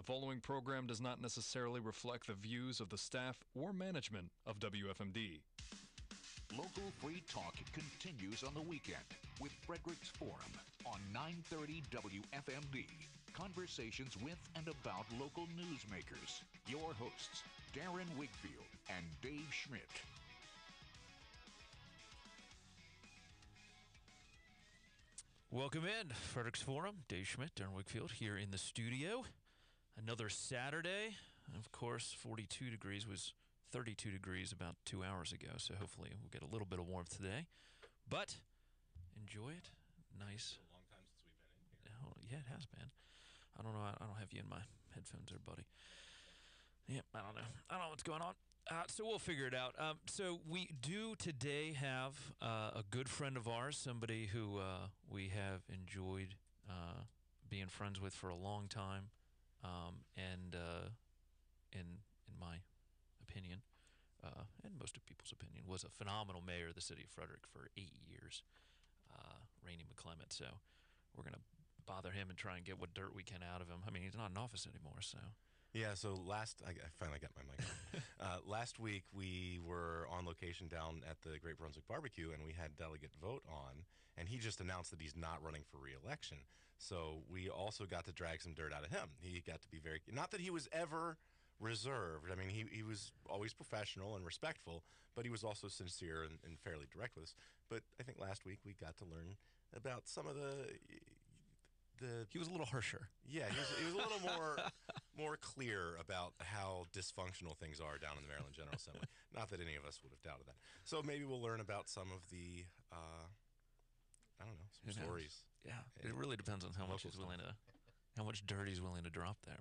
The following program does not necessarily reflect the views of the staff or management of WFMD. Local free talk continues on the weekend with Frederick's Forum on 930 WFMD. Conversations with and about local newsmakers. Your hosts, Darren Wigfield and Dave Schmidt. Welcome in, Frederick's Forum. Dave Schmidt, Darren Wigfield here in the studio. Another Saturday. Of course, 42 degrees was 32 degrees about 2 hours ago, so hopefully we'll get a little bit of warmth today. But enjoy it. Nice. It's a long time since we've been in here. Oh, yeah, it has been. I don't know. I don't have you in my headphones there, buddy. Yeah, I don't know. I don't know what's going on. So we'll figure it out. So we do today have a good friend of ours, somebody who we have enjoyed being friends with for a long time, and in my opinion, and most of people's opinion, was a phenomenal mayor of the city of Frederick for 8 years, Rainey McClement. So we're going to bother him and try and get what dirt we can out of him. I mean, he's not in office anymore, so... Yeah, so I finally got my mic on. Last week we were on location down at the Great Brunswick Barbecue, and we had delegate vote on, and he just announced that he's not running for re-election. So we also got to drag some dirt out of him. He got to be very, not that he was ever reserved. I mean, he was always professional and respectful, but he was also sincere and fairly direct with us. But I think last week we got to learn about some of the He was a little harsher. Yeah, he was a little more clear about how dysfunctional things are down in the Maryland General Assembly. Not that any of us would have doubted that. So maybe we'll learn about some of the, I don't know, some stories. Yeah, it really depends on how much how much dirt he's willing to drop there.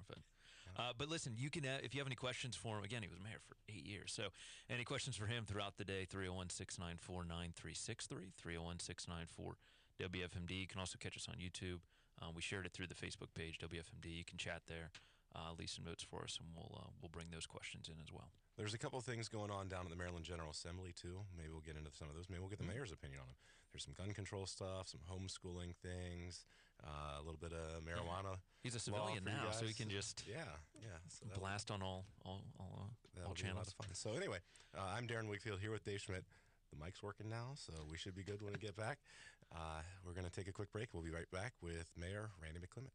But listen, you can if you have any questions for him. Again, he was mayor for 8 years. So any questions for him throughout the day? 301-694-9363, 301-694-WFMD. You can also catch us on YouTube. We shared it through the Facebook page, WFMD. You can chat there, leave some notes for us, and we'll bring those questions in as well. There's a couple of things going on down at the Maryland General Assembly, too. Maybe we'll get into some of those. Maybe we'll get the mayor's opinion on them. There's some gun control stuff, some homeschooling things, a little bit of marijuana. He's a civilian now, so he can just so blast on all channels. Be a lot of fun. So anyway, I'm Darren Wigfield here with Dave Schmidt. The mic's working now, so we should be good when we get back. We're going to take a quick break. We'll be right back with Mayor Randy McClement.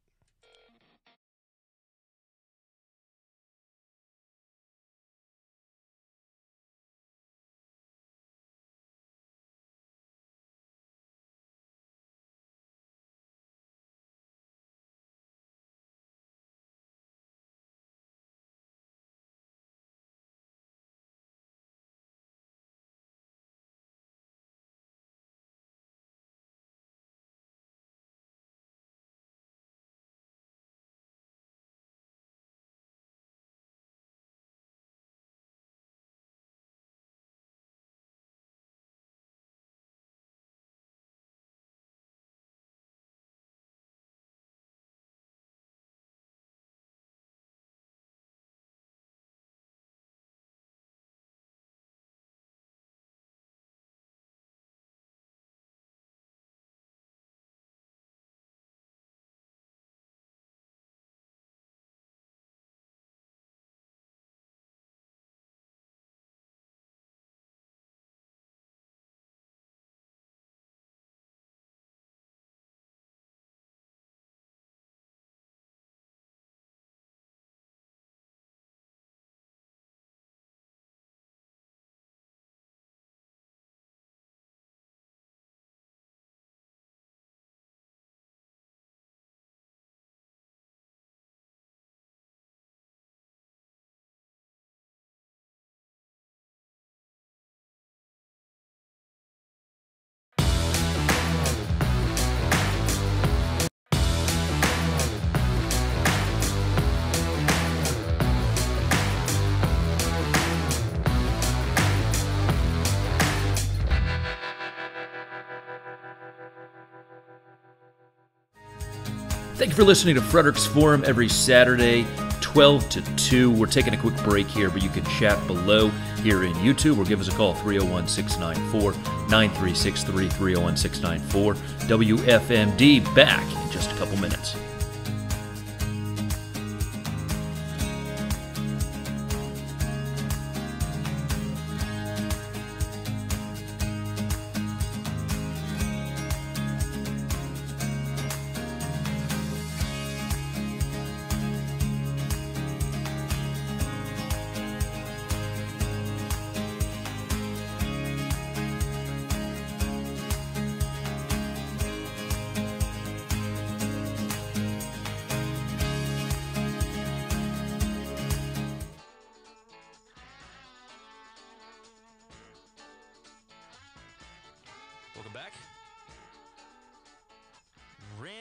Thank you for listening to Frederick's Forum every Saturday, 12 to 2. We're taking a quick break here, but you can chat below here in YouTube or give us a call, 301-694-9363, 301-694-WFMD. Back in just a couple minutes.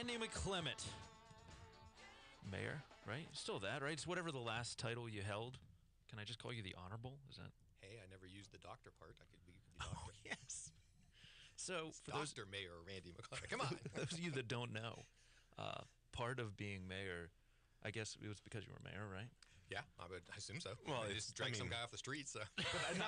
Randy McClement. Mayor, right? Still that, right? It's whatever the last title you held. Can I just call you the Honorable? Is that? Hey, I never used the doctor part. I could be Oh, doctor. yes. So, It's for those, Dr. Mayor Randy McClement. Come on. those of you that don't know, part of being mayor, I guess it was because you were mayor, right? Yeah, I would assume so. Well, I it's- just drank I some mean- guy off the street, so. But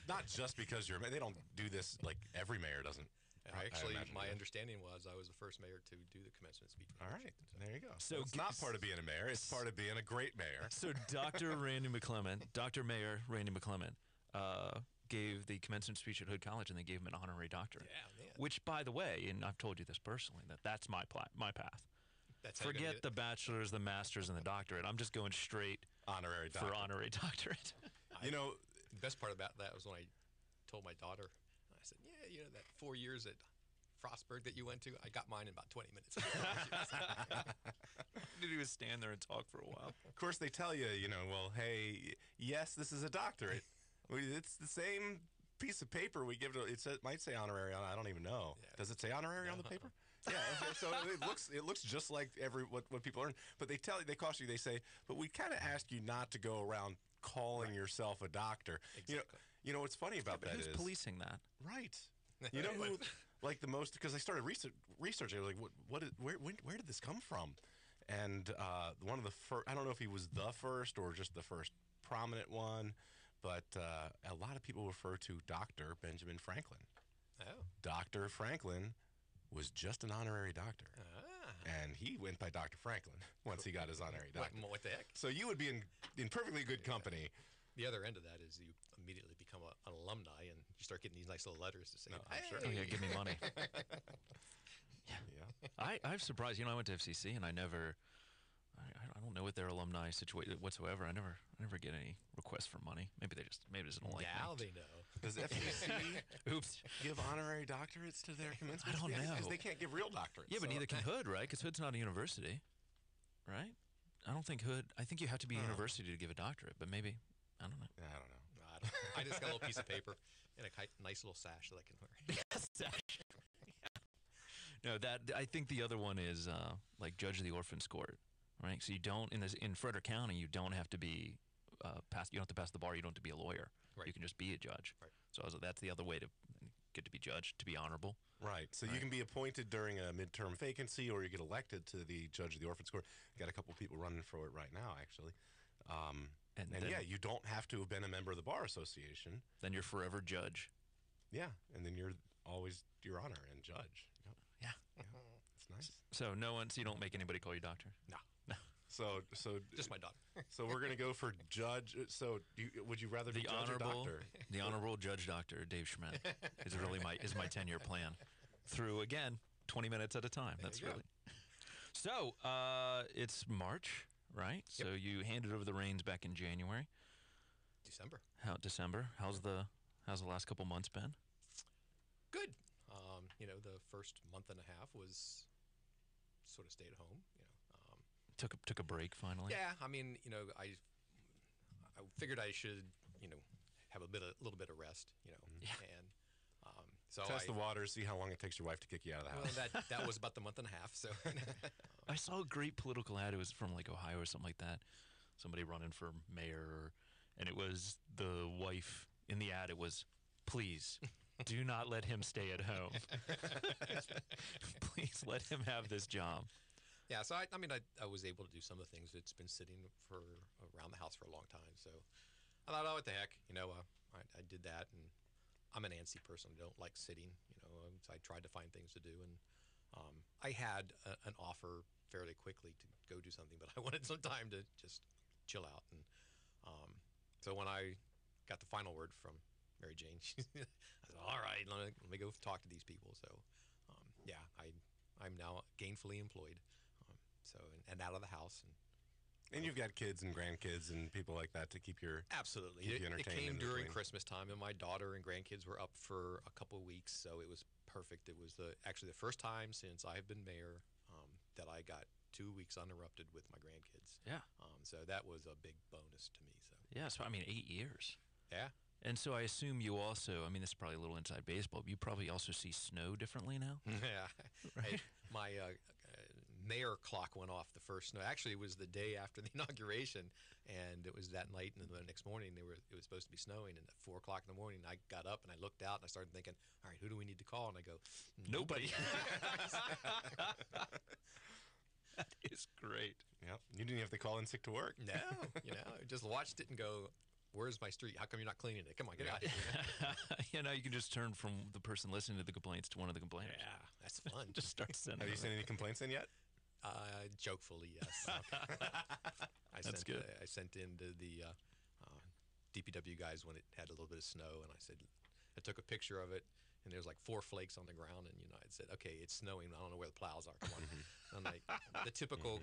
not just because you're. They don't do this like every mayor doesn't. I Actually, imagine, my yeah. understanding was I was the first mayor to do the commencement speech. All right, there you go. So So it's not part of being a mayor; it's part of being a great mayor. So Dr. Randy McClement, Dr. Mayor Randy McClement, gave the commencement speech at Hood College, and they gave him an honorary doctorate. Yeah, man. Which, by the way, and I've told you this personally, that's my path. That's how you're gonna Forget the bachelor's, the master's, and the doctorate. I'm just going straight Honorary for doctor. honorary doctorate. You know, The best part about that was when I told my daughter, I said, yeah, you know, that 4 years at Frostburg that you went to, I got mine in about 20 minutes. Did he was stand there and talk for a while? of course, they tell you, well, hey, yes, this is a doctorate. It's the same piece of paper we give to. It might say honorary on. I don't even know. Yeah. Does it say honorary on the paper? Yeah. So it looks just like what people learn. But they caution you. They say, but we kind of ask you not to go around calling yourself a doctor. Exactly. You know what's funny about But that who's is policing that? right. You know who, like the most, because I started researching. I was like, where did this come from? And one of the first, I don't know if he was the first or just the first prominent one, but a lot of people refer to Dr. Benjamin Franklin. Oh. Dr. Franklin was just an honorary doctor, and he went by Dr. Franklin once he got his honorary doctor. What the heck? So you would be in perfectly good company. The other end of that is you immediately become an alumni and you start getting these nice little letters to say, No, I'm hey. sure. Oh yeah, give me money. Yeah. I'm surprised. I went to FCC and I don't know what their alumni situation whatsoever. I never get any requests for money. Maybe they just don't like Now me. they know. Does FCC Oops. give honorary doctorates to their commencement? I don't know. Because they can't give real doctorates. Yeah, but so- neither can Hood, right? Because Hood's not a university, right? I don't think Hood. I think you have to be a university to give a doctorate, but maybe I don't know. I don't know. I just got a little piece of paper and a nice little sash that I can wear. No, that I think the other one is like judge of the orphans court, right? So you don't in Frederick County you don't have to be you don't have to pass the bar. You don't have to be a lawyer. Right. You can just be a judge. Right. So that's the other way to get to be judged, to be honorable. Right. So you can be appointed during a midterm vacancy, or you get elected to the judge of the orphans court. Got a couple people running for it right now, actually. And And then, yeah, you don't have to have been a member of the bar association. then you're forever judge. Yeah, and then you're always your honor and judge. Yep. Yeah. It's nice. So so you don't make anybody call you doctor. No, So just my daughter. so we're gonna go for judge. So would you rather be The judge or honorable, doctor? the honorable Judge Doctor Dave Schmidt is really my 10-year plan. Through again 20 minutes at a time. That's you go. really. So it's March, right? So you handed over the reins back in January. December. How's the last couple months been? Good. The first month and a half was sort of stayed at home. Took a break finally. Yeah, I mean, I figured I should, have a little bit of rest, Yeah. and so Test the waters, see how long it takes your wife to kick you out of the house. well, that was about the month and a half. So I saw a great political ad. It was from like Ohio or something like that. Somebody running for mayor, and it was the wife in the ad. It was, please do not let him stay at home. Please let him have this job. yeah, so I was able to do some of the things that's been sitting for around the house for a long time. So I thought, oh, what the heck, I did that, and I'm an antsy person. I don't like sitting, so I tried to find things to do, and I had an offer fairly quickly to go do something, but I wanted some time to just chill out, and so when I got the final word from Mary Jane, I said, all right, let me go talk to these people. So yeah, I'm now gainfully employed, so and out of the house, And you've got kids and grandkids and people like that to keep your absolutely. Keep you It entertained came in during between. Christmas time, and my daughter and grandkids were up for a couple of weeks, so it was perfect. It was actually the first time since I've been mayor that I got 2 weeks uninterrupted with my grandkids. Yeah. So that was a big bonus to me. So Yeah. So 8 years. yeah, And so I assume you also, this is probably a little inside baseball, but you probably also see snow differently now? yeah. Right. My mayor clock went off the first snow. Actually, it was the day after the inauguration, and it was that night. And the next morning, it was supposed to be snowing. And at 4 o'clock in the morning, I got up and I looked out and I started thinking, all right, who do we need to call? And I go, Nobody. That is great. Yeah, you didn't have to call in sick to work. No, I just watched it and go, where's my street? How come you're not cleaning it? Come on, get out of here. You can just turn from the person listening to the complaints to one of the complainers. Yeah, that's fun. Just start sending. Have you them. sent any complaints in yet? Jokefully, yes. That's good. I sent in to the DPW guys when it had a little bit of snow, and I took a picture of it, and there's like 4 flakes on the ground, and I said, okay, it's snowing. I don't know where the plows are. Come on. I'm like, the typical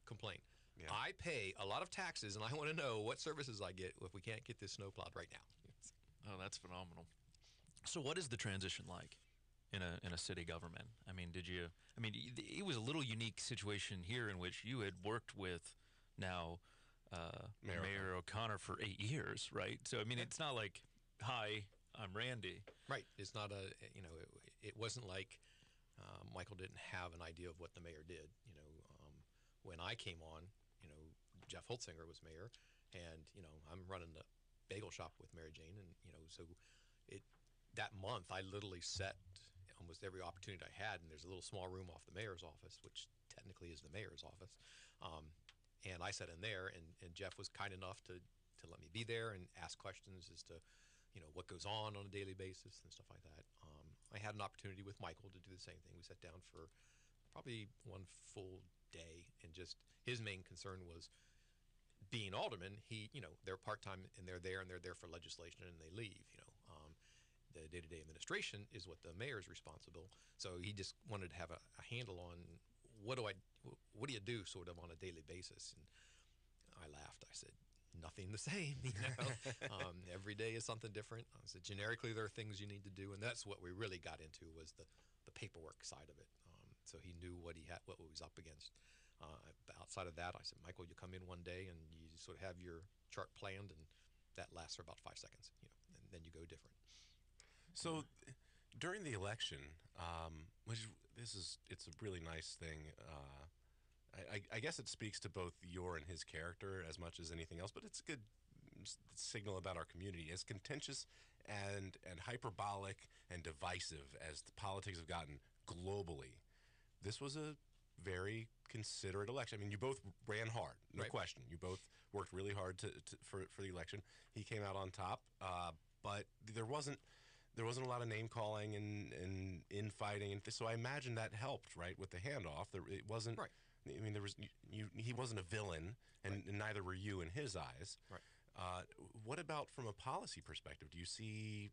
complaint. Yeah. I pay a lot of taxes, and I want to know what services I get if we can't get this snow plowed right now. Oh, that's phenomenal. So, what is the transition like in a city government? I mean, it was a little unique situation here in which you had worked with now Mayor O'Connor for 8 years, right? So, I mean, it's not like, hi, I'm Randy. Right. It's not it wasn't like Michael didn't have an idea of what the mayor did. When I came on, Jeff Holtzinger was mayor, and I'm running the bagel shop with Mary Jane, and so that month I literally set almost every opportunity I had, and there's a little small room off the mayor's office, which technically is the mayor's office, and I sat in there, and Jeff was kind enough to let me be there and ask questions as to what goes on a daily basis and stuff like that. I had an opportunity with Michael to do the same thing. We sat down for probably one full day, and just his main concern was being alderman. They're part-time, and they're there for legislation, and they leave. The day-to-day administration is what the mayor is responsible. So he just wanted to have a handle on what do you do sort of on a daily basis. And I laughed. I said, nothing the same. Every day is something different. I said, generically, there are things you need to do, and that's what we really got into was the paperwork side of it. So he knew what he was up against. Outside of that, I said, Michael, you come in one day and you sort of have your chart planned, and that lasts for about 5 seconds, and then you go different. So during the election, it's a really nice thing. I guess it speaks to both your and his character as much as anything else, but it's a good signal about our community. As contentious and hyperbolic and divisive as the politics have gotten globally, this was a very considerate election. I mean, you both ran hard, no Right. question. You both worked really hard for the election. He came out on top, but there wasn't a lot of name calling and infighting, and so I imagine that helped, right, with the handoff. It wasn't. Right. I mean, he wasn't a villain, and neither were you in his eyes. Right. What about from a policy perspective? Do you see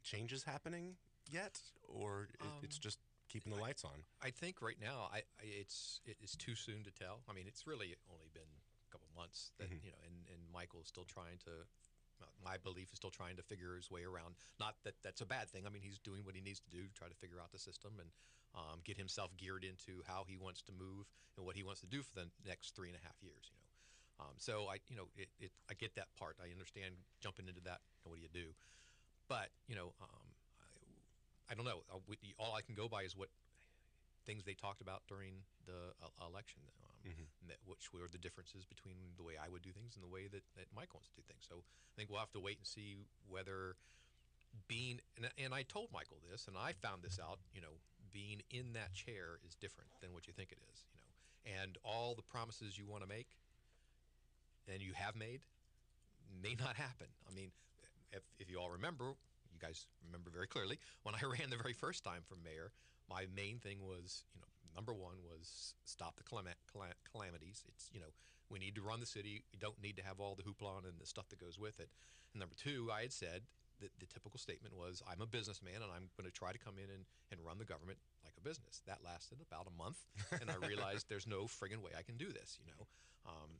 changes happening yet, or it's just keeping the lights on? I think right now, it's too soon to tell. I mean, it's really only been a couple months that and Michael is still trying to. My belief is still trying to figure his way around. Not that that's a bad thing. I mean, he's doing what he needs to do to try to figure out the system and get himself geared into how he wants to move and what he wants to do for the next 3.5 years. So I get that part. I understand jumping into that. What do you do? But I don't know. All I can go by is what things they talked about during the election, which were the differences between the way I would do things and the way that Mike wants to do things. So I think we'll have to wait and see whether and I told Michael this, and I found this out, being in that chair is different than what you think it is, and all the promises you want to make and you have made may not happen. I mean, if you all remember, you guys remember very clearly, when I ran the very first time for mayor, my main thing was, number one was stop the calamities. It's, we need to run the city. We don't need to have all the hoopla and the stuff that goes with it. And number two, I had said that the typical statement was, I'm a businessman and I'm going to try to come in and run the government like a business. That lasted about a month, and I realized there's no friggin' way I can do this,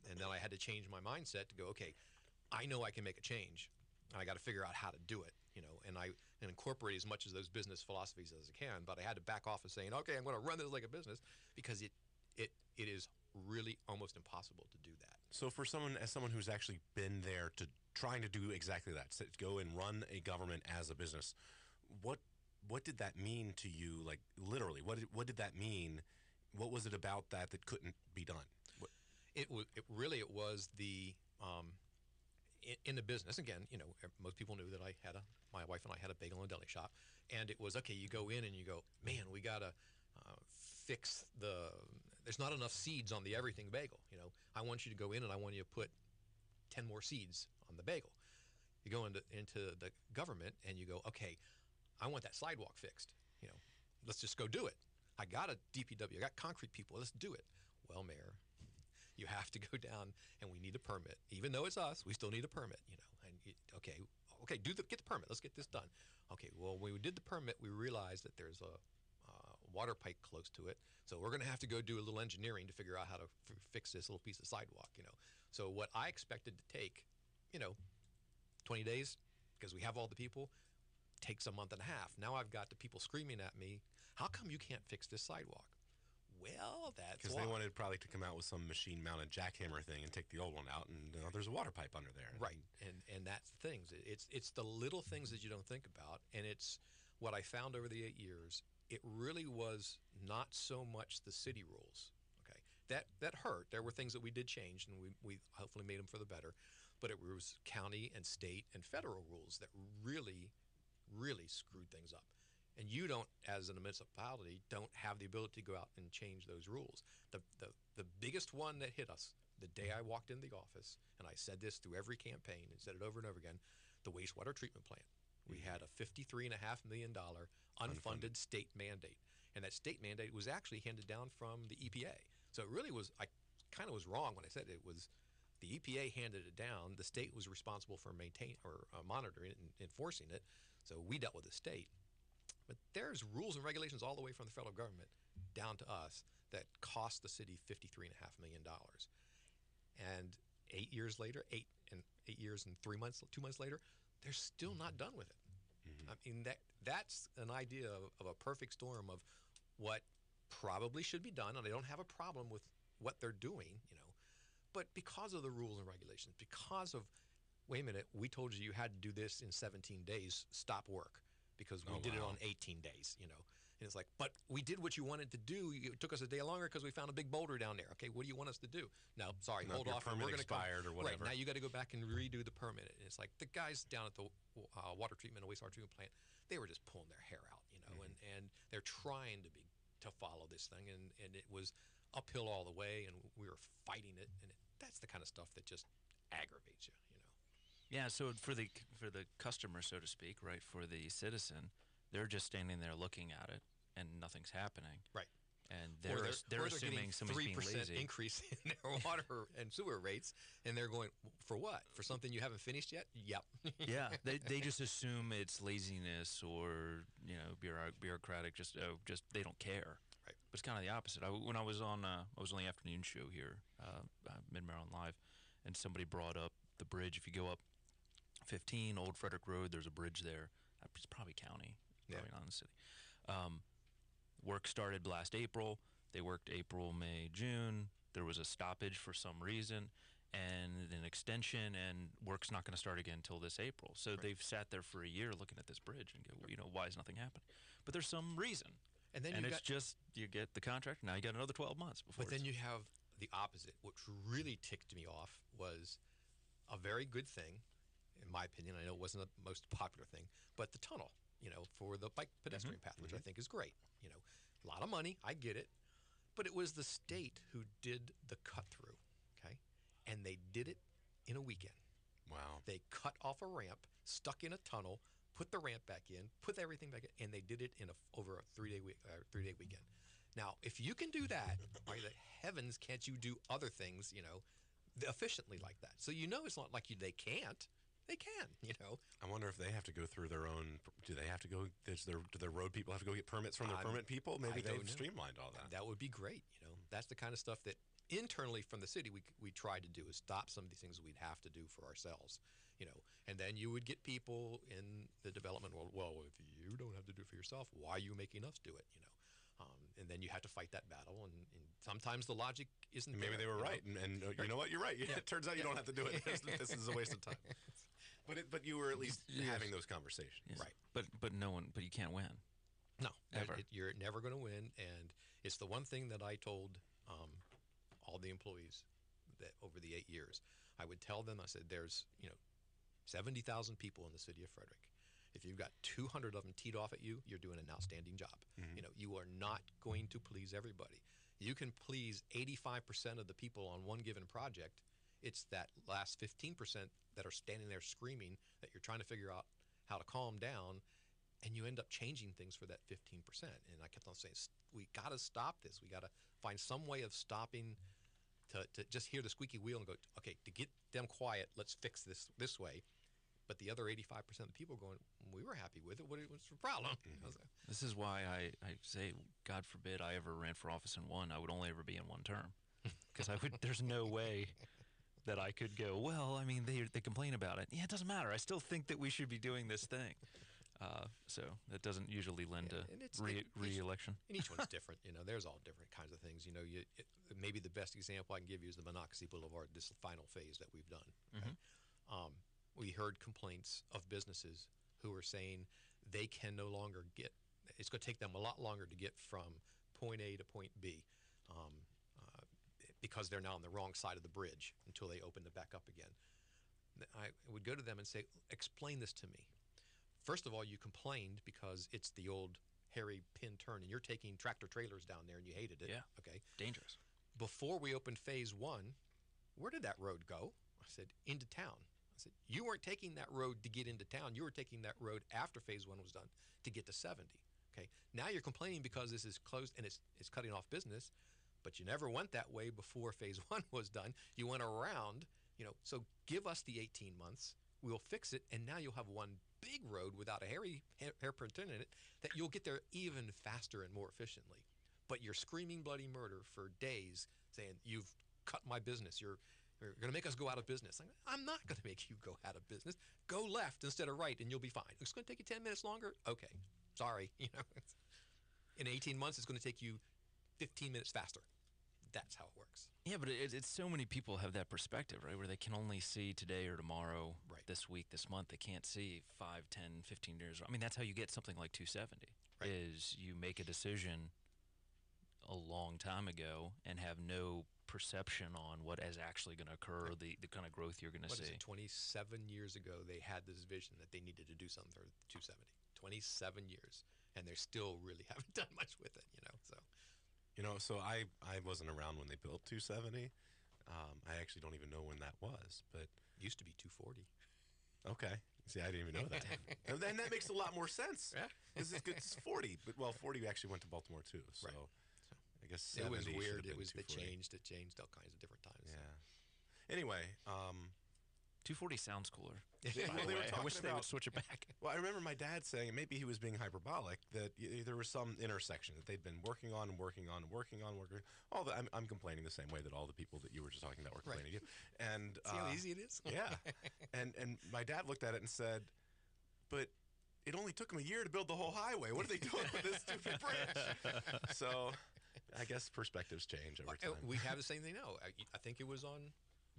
And then I had to change my mindset to go, okay, I know I can make a change, and I got to figure out how to do it, and incorporate as much of those business philosophies as I can. But I had to back off of saying, okay, I'm going to run this like a business, because it is really almost impossible to do that. So for someone who's actually been there to trying to do exactly that, to go and run a government as a business, what did that mean to you? Like literally, what did that mean What was it about that couldn't be done? It was the in the business again. Most people knew that my wife and I had a bagel and deli shop, and it was okay. You go in and you go, man, we gotta fix there's not enough seeds on the everything bagel. I want you to go in and I want you to put 10 more seeds on the bagel. You go into the government and you go, okay, I want that sidewalk fixed. Let's just go do it. I got a DPW, I got concrete people, let's do it. Well, Mayor, you have to go down and we need a permit. Even though it's us, we still need a permit, okay, get the permit, let's get this done. Okay, well, when we did the permit, we realized that there's a water pipe close to it, so we're going to have to go do a little engineering to figure out how to fix this little piece of sidewalk. So what I expected to take 20 days, because we have all the people, takes a month and a half. Now I've got the people screaming at me, how come you can't fix this sidewalk? Well, that's because they wanted probably to come out with some machine-mounted jackhammer thing and take the old one out, and there's a water pipe under there. Right, and that's the things. It's the little things that you don't think about, and it's what I found over the 8 years. It really was not so much the city rules. Okay, that hurt. There were things that we did change, and we hopefully made them for the better. But it was county and state and federal rules that really screwed things up. And you don't, as a municipality, don't have the ability to go out and change those rules. The biggest one that hit us the day I walked in the office, and I said this through every campaign and said it over and over again, the wastewater treatment plant. We had a $53.5 million unfunded state mandate. And that state mandate was actually handed down from the EPA. So it really was, I kind of was wrong when I said it was the EPA handed it down. The state was responsible for monitoring it and enforcing it. So we dealt with the state. But there's rules and regulations all the way from the federal government down to us that cost the city $53.5 million. And 8 years later, 8 years and 2 months later, they're still not done with it. I mean, that's an idea of a perfect storm of what probably should be done, and I don't have a problem with what they're doing, but because of the rules and regulations, because of, wait a minute, we told you had to do this in 17 days, stop work, because we did it on 18 days, and it's like, but we did what you wanted to do. It took us a day longer because we found a big boulder down there. Okay, what do you want us to do? No, sorry, hold off. Permit we're expired or whatever. Right, now you got to go back and redo the permit. And it's like the guys down at the water treatment and wastewater treatment plant, they were just pulling their hair out, and they're trying to follow this thing, and it was uphill all the way, and we were fighting it, and that's the kind of stuff that just aggravates you. Yeah, so for the customer, so to speak, right, for the citizen, they're just standing there looking at it, and nothing's happening. Right. And they're assuming somebody's being lazy. 3% increase in their water and sewer rates, and they're going, for what? For something you haven't finished yet? Yep. Yeah, they just assume it's laziness or bureaucratic. Just they don't care. Right. But it's kind of the opposite. When I was on the afternoon show here, Mid Maryland Live, and somebody brought up the bridge. If you go up 15 Old Frederick Road, there's a bridge there. It's probably county, probably not in the city. Work started last April. They worked April, May, June. There was a stoppage for some reason and an extension, and work's not going to start again until this April. So they've sat there for a year looking at this bridge and go, why is nothing happening? But there's some reason. And then you get the contract. Now you got another 12 months before. But then you have the opposite. What really ticked me off was a very good thing, in my opinion. I know it wasn't the most popular thing, but the tunnel, for the bike pedestrian path, which I think is great. A lot of money, I get it, but it was the state who did the cut through, okay? And they did it in a weekend. Wow. They cut off a ramp, stuck in a tunnel, put the ramp back in, put everything back in, and they did it in over a 3-day weekend. Now, if you can do that, by the heavens, can't you do other things, efficiently like that? So it's not like they can't. They can, I wonder if they have to go through their own. Do they have to go? Do their road people have to go get permits from their permit people? Maybe they've streamlined all that. That would be great. That's the kind of stuff that internally from the city we tried to do, is stop some of these things we'd have to do for ourselves. And then you would get people in the development world. Well, if you don't have to do it for yourself, why are you making us do it? And then you have to fight that battle, and sometimes the logic isn't Maybe there. they were right, and you know what? You're right. Yeah. It turns out you don't have to do it. This is a waste of time. But you were at least having those conversations, yes. Right? But you can't win. No, ever. You're never going to win, and It's the one thing that I told all the employees that over the 8 years. I would tell them, I said, there's 70,000 people in the city of Frederick. If you've got 200 of them teed off at you, you're doing an outstanding job. You are not going to please everybody. You can please 85% of the people on one given project. It's that last 15% that are standing there screaming that you're trying to figure out how to calm down, and you end up changing things for that 15%. And I kept on saying, we got to stop this. We got to find some way of stopping to just hear the squeaky wheel and go, okay, to get them quiet, let's fix this way. But the other 85% of the people going, we were happy with it. What's the problem? This is why I say, God forbid I ever ran for office in one. I would only ever be in one term, because there's no way that I could go, well, I mean, they complain about it. Yeah, it doesn't matter. I still think that we should be doing this thing. So that doesn't usually lend to re-election. And each one's different. There's all different kinds of things. Maybe the best example I can give you is the Monocacy Boulevard, this final phase that we've done. Okay? We heard complaints of businesses who are saying they can no longer it's going to take them a lot longer to get from point A to point B because they're now on the wrong side of the bridge until they open it back up again. I would go to them and say, explain this to me. First of all, you complained because it's the old hairy pin turn, and you're taking tractor trailers down there and you hated it. Yeah. Okay. Dangerous. Before we opened phase 1, where did that road go? I said, into town. I said, you weren't taking that road to get into town. You were taking that road after phase 1 was done to get to 70. Okay. Now you're complaining because this is closed and it's cutting off business, but you never went that way before phase 1 was done. You went around, so give us the 18 months. We'll fix it, and now you'll have one big road without a hairpin turn in it that you'll get there even faster and more efficiently. But you're screaming bloody murder for days saying, you've cut my business. You're going to make us go out of business. I'm not going to make you go out of business. Go left instead of right, and you'll be fine. It's going to take you 10 minutes longer? Okay, sorry. In 18 months, it's going to take you 15 minutes faster. That's how it works. Yeah, but it's so many people have that perspective, right, where they can only see today or tomorrow, right, this week, this month. They can't see 5, 10, 15 years. I mean, that's how you get something like 270, right, is you make a decision a long time ago and have no perception on what is actually going to occur, right, the kind of growth you're going to see. What is it, 27 years ago, they had this vision that they needed to do something for 270. 27 years, and they still really haven't done much with it, so. So I wasn't around when they built 270. I actually don't even know when that was, but it used to be 240. Okay. See, I didn't even know that. And then that makes a lot more sense. Yeah. It's 40, but 40 actually went to Baltimore too. So right. I guess 70 it was weird. It changed all kinds of different times. Yeah. Anyway, 240 sounds cooler. I wish they would switch it back. Well, I remember my dad saying, and maybe he was being hyperbolic, that there was some intersection that they'd been working on. I'm complaining the same way that all the people that you were just talking about were complaining. Right. And see how easy it is? Yeah. And my dad looked at it and said, but it only took them a year to build the whole highway. What are they doing with this stupid bridge? So I guess perspectives change over time. We have the same thing now. I think it was on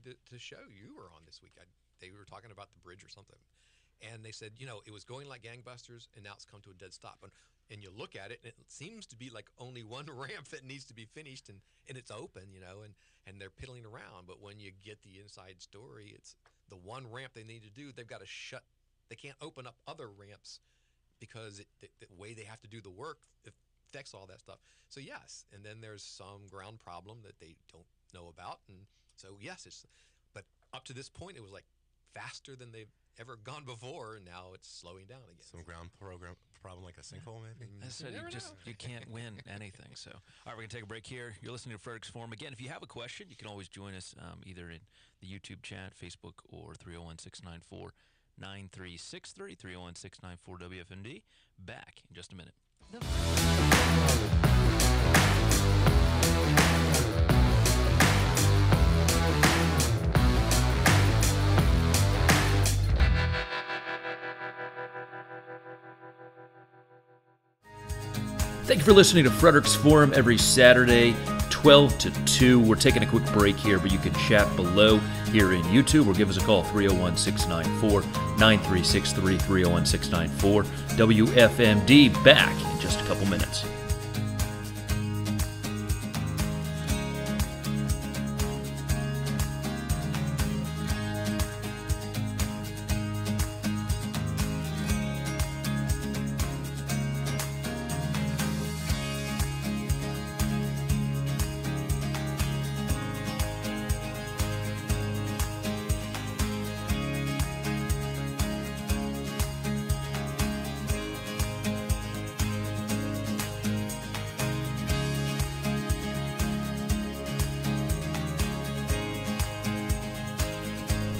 the show you were on this week. They were talking about the bridge or something, and they said, it was going like gangbusters, and now it's come to a dead stop. And you look at it, and it seems to be like only one ramp that needs to be finished, and it's open, and they're piddling around. But when you get the inside story, it's the one ramp they need to do. They've got to shut. They can't open up other ramps because the way they have to do the work affects all that stuff. So yes, and then there's some ground problem that they don't know about, and so yes, but up to this point, it was like faster than they've ever gone before, and now it's slowing down again. Some ground problem like a sinkhole, maybe? I said you can't win anything. So, all right, we're going to take a break here. You're listening to Frederick's Forum. Again, if you have a question, you can always join us either in the YouTube chat, Facebook, or 301-694-9363, 301-694-WFMD. Back in just a minute. Thank you for listening to Frederick's Forum every Saturday, 12 to 2. We're taking a quick break here, but you can chat below here in YouTube or give us a call, 301-694-9363, 301-694-WFMD. Back in just a couple minutes.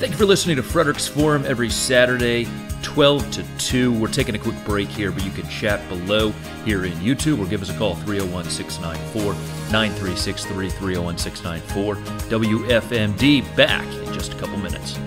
Thank you for listening to Frederick's Forum every Saturday, 12 to 2. We're taking a quick break here, but you can chat below here in YouTube or give us a call, 301-694-9363, 301-694. WFMD back in just a couple minutes.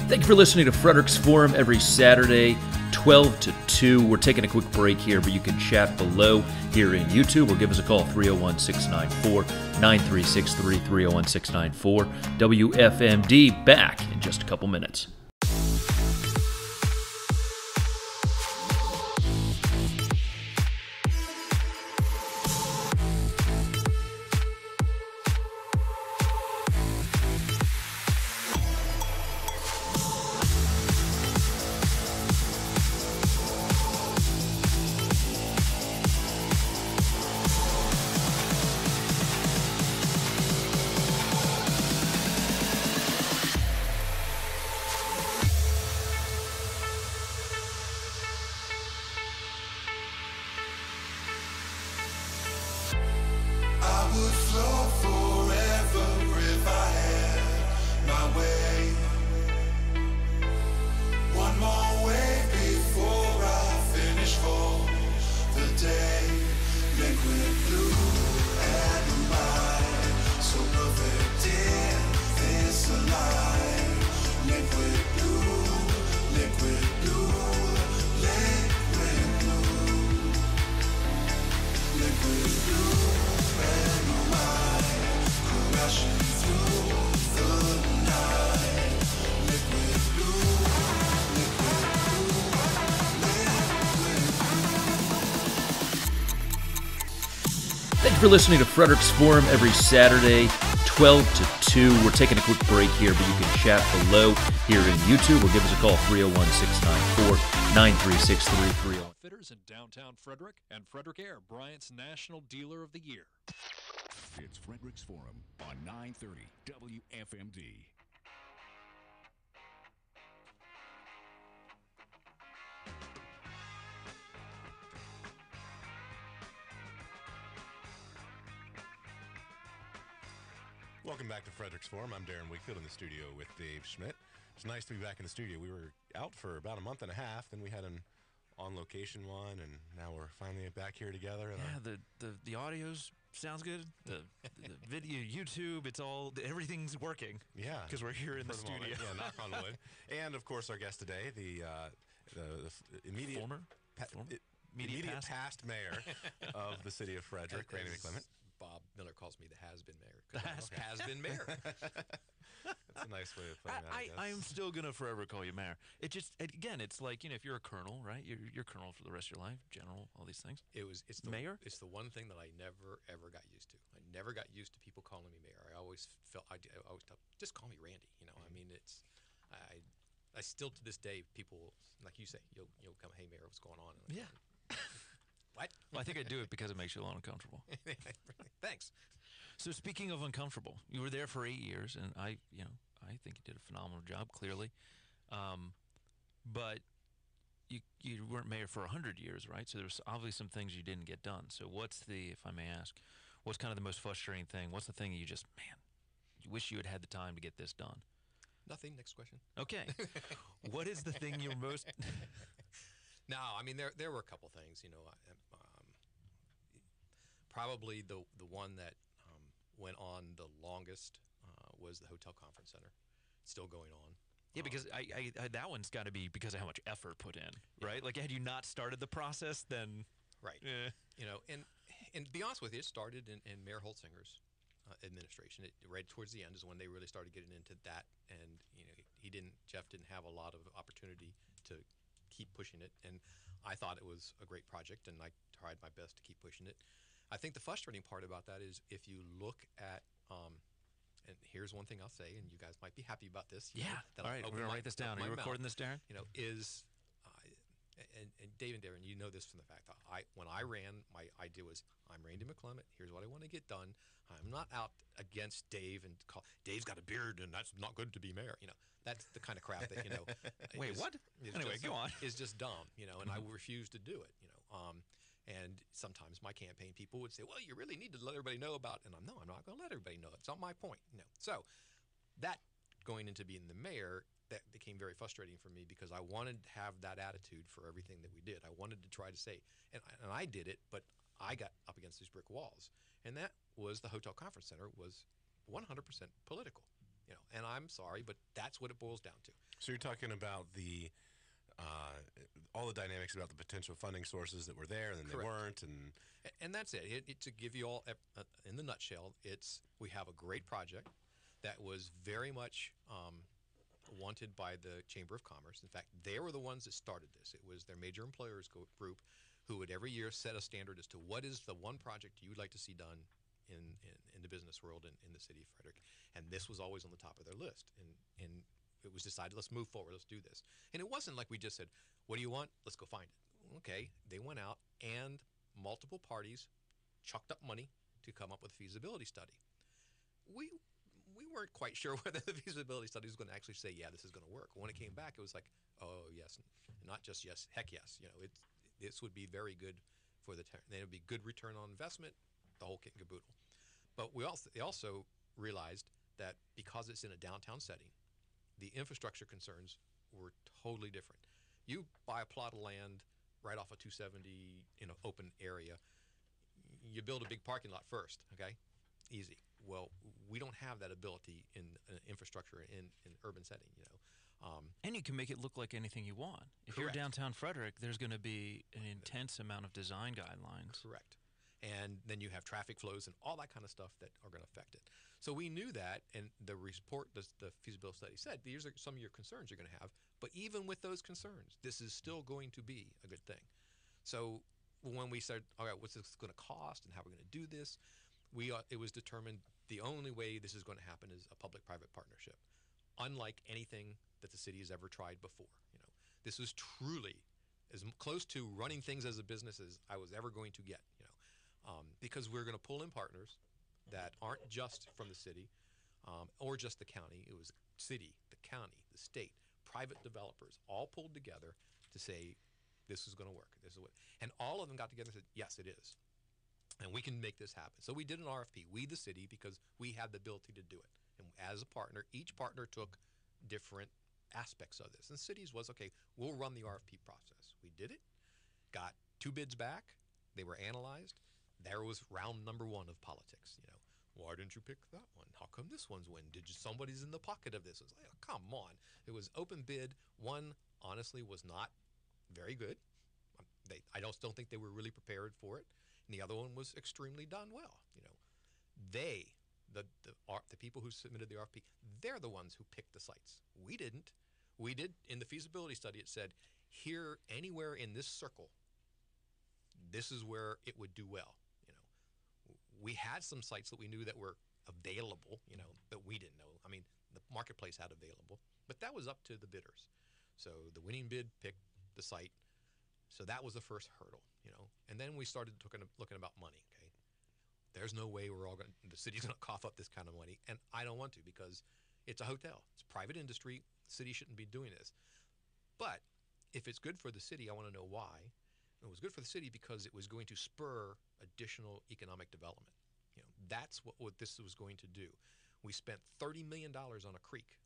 Thank you for listening to Frederick's Forum every Saturday, 12 to 2. We're taking a quick break here, but you can chat below here in YouTube or give us a call, 301-694-9363, 301-694. WFMD back in just a couple minutes. Thank you for listening to Frederick's Forum every Saturday, 12 to 2. We're taking a quick break here, but you can chat below here in YouTube or give us a call, 301-694-9363. Fitters in downtown Frederick and Frederick Air, Bryant's National Dealer of the Year. It's Frederick's Forum on 930 WFMD. Welcome back to Frederick's Forum. I'm Darren Wigfield in the studio with Dave Schmidt. It's nice to be back in the studio. We were out for about a month and a half, then we had an on-location one, and now we're finally back here together. And Yeah, the audio's sounds good. The video, YouTube, everything's working. Yeah, because we're here in the for studio. moment. Yeah, knock on wood. And of course, our guest today, the immediate immediate past mayor of the city of Frederick, Randy McClement. Bob Miller calls me the has-been mayor. The has-been mayor. That's a nice way of putting that. I'm still gonna forever call you mayor. It just again, it's like, if you're a colonel, right? You're colonel for the rest of your life, general, all these things. It's the mayor. It's the one thing that I never ever got used to. I never got used to people calling me mayor. I always felt I always tell, just call me Randy. I mean, I still to this day, people like you say, you'll come, hey mayor, what's going on? And Yeah. What? Well, I think I do it because it makes you a little uncomfortable. Thanks. So speaking of uncomfortable, you were there for 8 years, and I think you did a phenomenal job, clearly. But you weren't mayor for 100 years, right? So there's obviously some things you didn't get done. So what's if I may ask, what's kind of the most frustrating thing? What's the thing you just, you wish you had the time to get this done? Nothing. Next question. Okay. What is the thing you're most... No, I mean there were a couple things. Probably the one that went on the longest was the Hotel Conference Center. It's still going on. Yeah, because I that one's got to be because of how much effort put in, right? Like, had you not started the process, then Right. And to be honest with you, it started in Mayor Holtzinger's administration. Right towards the end is when they really started getting into that, and Jeff didn't have a lot of opportunity to keep pushing it, and I thought it was a great project, and I tried my best to keep pushing it. I think the frustrating part about that is if you look at and here's one thing I'll say, and you guys might be happy about this. All right, we're gonna write this down. Are you recording this, Darren? Is and Dave and Darren, you know this from the fact that when I ran, my idea was I'm Randy McClement. Here's what I want to get done. I'm not out against Dave and Dave's got a beard and that's not good to be mayor. That's the kind of crap that Wait, what? Anyway, go on. Is just dumb, and I refuse to do it. And sometimes my campaign people would say, well, you really need to let everybody know about, and I'm not going to let everybody know. It's not my point. So that going into being the mayor, that became very frustrating for me because I wanted to have that attitude for everything that we did. I wanted to try to say, and I did it, but I got up against these brick walls. And that was the Hotel Conference Center was 100% political. And I'm sorry, but that's what it boils down to. So you're talking about all the dynamics about the potential funding sources that were there and then Correct. They weren't, and that's it. To give you all in the nutshell, we have a great project that was very much wanted by the Chamber of Commerce. In fact, they were the ones that started this. It was their major employers group who would every year set a standard as to what is the one project you would like to see done in the business world in the city of Frederick. And this was always on the top of their list. And it was decided, let's move forward, let's do this. And it wasn't like we just said, what do you want? Let's go find it. Okay, they went out and multiple parties chucked up money to come up with a feasibility study. We weren't quite sure whether the feasibility study was going to actually say, yeah, this is going to work. When it came back, it was like, oh, yes, not just yes, heck yes. This would be very good for then it would be good return on investment, the whole kit and caboodle. But they also realized that because it's in a downtown setting, the infrastructure concerns were totally different. You buy a plot of land right off of 270 in an open area, you build a big parking lot first, okay? Easy. Well, we don't have that ability in infrastructure in an urban setting, And you can make it look like anything you want. If you're Correct. downtown Frederick, there's going to be an intense amount of design guidelines. Correct. And then you have traffic flows and all that kind of stuff that are going to affect it. So we knew that, and the report, the feasibility study said, these are some of your concerns you're going to have. But even with those concerns, this is still going to be a good thing. So when we said, all right, what's this going to cost and how we're going to do this, it was determined the only way this is going to happen is a public-private partnership, unlike anything that the city has ever tried before. This is truly as close to running things as a business as I was ever going to get. Because we're going to pull in partners that aren't just from the city or just the county. It was city, the county, the state, private developers, all pulled together to say, this is going to work. This is what, and all of them got together and said, yes, it is. And we can make this happen. So we did an RFP, we the city, because we had the ability to do it. And as a partner, each partner took different aspects of this. And cities was, okay, we'll run the RFP process. We did it, got 2 bids back. They were analyzed. There was round number 1 of politics. Why didn't you pick that one? How come this one's win? Somebody's in the pocket of this? It was like, oh, come on. It was open bid. One, honestly, was not very good. I don't think they were really prepared for it. And the other one was extremely done well. The people who submitted the RFP, they're the ones who picked the sites. We didn't. We did, in the feasibility study, it said, here, anywhere in this circle, this is where it would do well. We had some sites that we knew that were available, that we didn't know. I mean, the marketplace had available, but that was up to the bidders. So the winning bid picked the site. So that was the first hurdle, And then we started looking about money, okay? There's no way the city's going to cough up this kind of money, and I don't want to because it's a hotel. It's private industry. The city shouldn't be doing this. But if it's good for the city, I want to know why. It was good for the city because it was going to spur additional economic development. That's what this was going to do. We spent $30 million on a creek,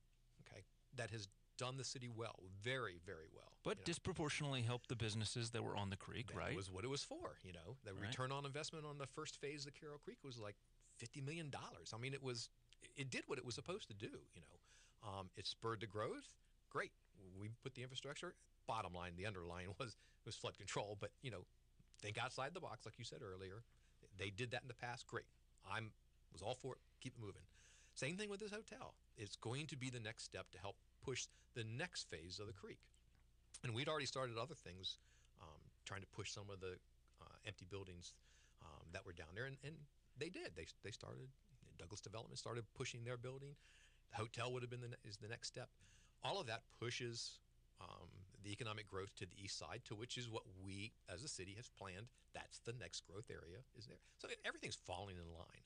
okay, that has done the city well, very, very well. But disproportionately helped the businesses that were on the creek, right? That was what it was for, The return on investment on the first phase of Carroll Creek was like $50 million. I mean, it did what it was supposed to do. It spurred the growth. Great. We put the infrastructure. Bottom line, the underlying was flood control. But think outside the box, like you said earlier. They did that in the past. Great. Was all for it. Keep it moving. Same thing with this hotel. It's going to be the next step to help push the next phase of the creek. And we'd already started other things, trying to push some of the empty buildings that were down there, and they did. They started. Douglas Development started pushing their building. The hotel would have been is the next step. All of that pushes the economic growth to the east side, to which is what we as a city have planned. That's the next growth area is there. So everything's falling in line.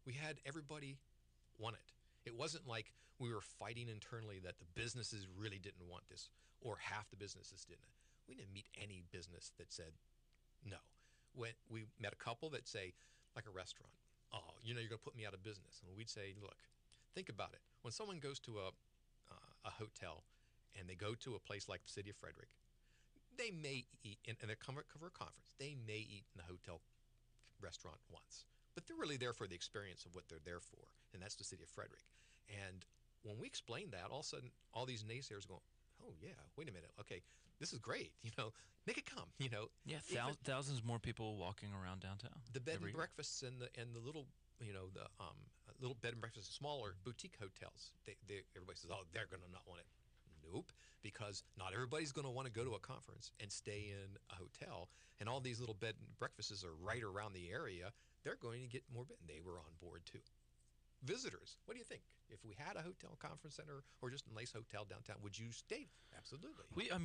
We had everybody want it. It wasn't like we were fighting internally that the businesses really didn't want this, or half the businesses didn't. We didn't meet any business that said no. When we met a couple that say, like a restaurant, oh, you're going to put me out of business. And we'd say, look, think about it. When someone goes to a hotel and they go to a place like the city of Frederick, they may eat, and they come for a conference, they may eat in the hotel restaurant once. But they're really there for the experience of what they're there for, and that's the city of Frederick. And when we explained that, all of a sudden, all these naysayers going, oh, yeah, wait a minute, okay, this is great, make it come, Yeah, thousands more people walking around downtown. The bed and breakfasts and the little, the little bed and breakfasts, smaller boutique hotels, everybody says, oh, they're going to not want it. Nope, because not everybody's going to want to go to a conference and stay in a hotel, and all these little bed and breakfasts are right around the area. They're going to get more bed, and they were on board too. Visitors, what do you think? If we had a hotel conference center or just a nice hotel downtown, would you stay? Absolutely.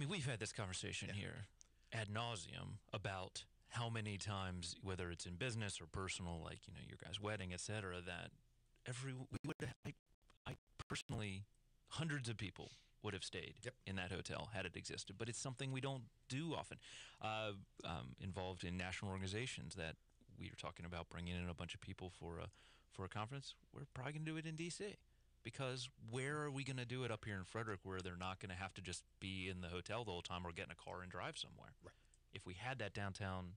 We've had this conversation here ad nauseum about how many times, whether it's in business or personal, like your guys' wedding, etc., that I personally, hundreds of people would have stayed in that hotel had it existed. But it's something we don't do often. Involved in national organizations that we were talking about bringing in a bunch of people for a conference. We're probably going to do it in D.C. because where are we going to do it up here in Frederick where they're not going to have to just be in the hotel the whole time or get in a car and drive somewhere? Right. If we had that downtown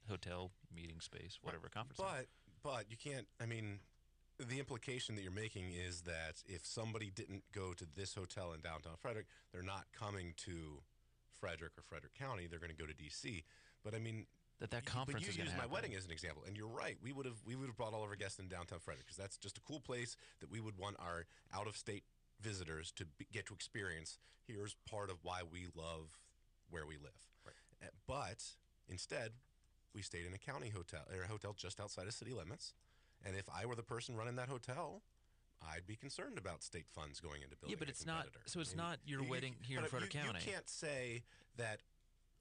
hotel, meeting space, whatever, conference center. But you can't, the implication that you're making is that if somebody didn't go to this hotel in downtown Frederick, they're not coming to Frederick or Frederick County, they're going to go to D.C. But that conference is going to happen. My wedding as an example, and you're right. We would have brought all of our guests in downtown Frederick because that's just a cool place that we would want our out-of-state visitors to get to experience. Here's part of why we love where we live. Right. But instead, we stayed in a county hotel, or a hotel just outside of city limits. And if I were the person running that hotel, I'd be concerned about state funds going into building. Yeah, but it's not. So it's not your wedding here in Frederick County. You can't say that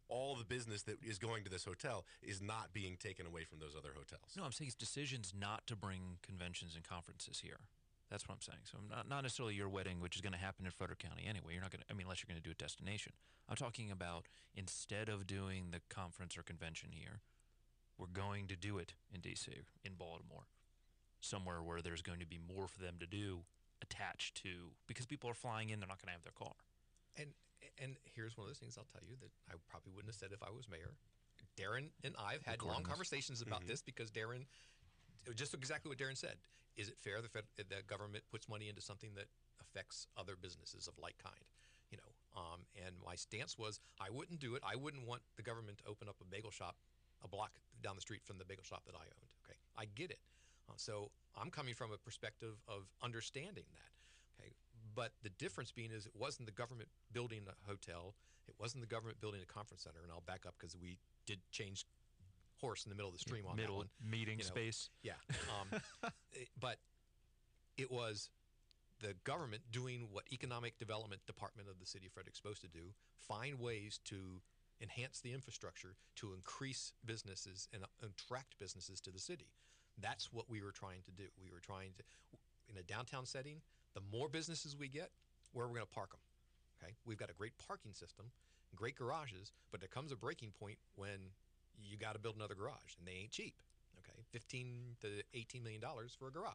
all the business that is going to this hotel is not being taken away from those other hotels. No, I'm saying it's decisions not to bring conventions and conferences here. That's what I'm saying. So not necessarily your wedding, which is going to happen in Frederick County anyway. You're not going to, unless you're going to do a destination. I'm talking about instead of doing the conference or convention here, we're going to do it in D.C., in Baltimore, somewhere where there's going to be more for them to do attached to, because people are flying in, they're not going to have their car. And here's one of those things I'll tell you that I probably wouldn't have said if I was mayor. Darren and I have had long conversations about this because Darren, just exactly what Darren said. Is it fair that the government puts money into something that affects other businesses of like kind? And my stance was I wouldn't do it. I wouldn't want the government to open up a bagel shop a block down the street from the bagel shop that I owned. Okay, I get it. So I'm coming from a perspective of understanding that. Okay, but the difference being is it wasn't the government building a hotel. It wasn't the government building a conference center. And I'll back up because we did change horse in the middle of the stream on that one. Meeting space. Yeah. But it was the government doing what Economic Development Department of the City of Frederick is supposed to do, find ways to enhance the infrastructure to increase businesses and attract businesses to the city. That's what we were trying to do. We were trying to, in a downtown setting, the more businesses we get, where we're going to park them. Okay, we've got a great parking system, great garages, but there comes a breaking point when you got to build another garage, and they ain't cheap. Okay, $15 to $18 million for a garage.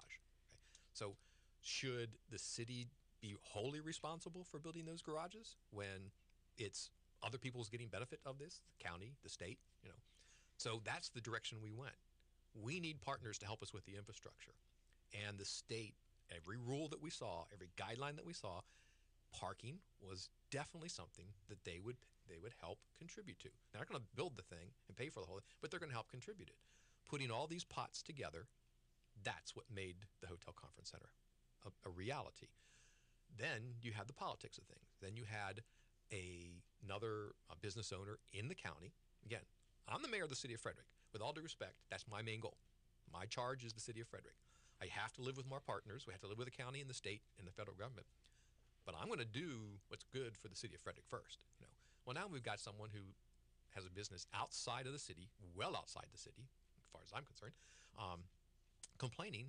Okay, so should the city be wholly responsible for building those garages when it's other people's getting benefit of this, the county, the state, So that's the direction we went. we need partners to help us with the infrastructure. And the state, every rule that we saw, every guideline that we saw, parking was definitely something that they would help contribute to. They're not going to build the thing and pay for the whole thing, but they're going to help contribute it. Putting all these pots together, that's what made the Hotel Conference Center a reality. Then you had the politics of things. Then you had another business owner in the county. Again, I'm the mayor of the city of Frederick. With all due respect, that's my main goal. My charge is the city of Frederick. I have to live with my partners. We have to live with the county and the state and the federal government. But I'm going to do what's good for the city of Frederick first. Well, now we've got someone who has a business outside of the city, well outside the city, as far as I'm concerned, complaining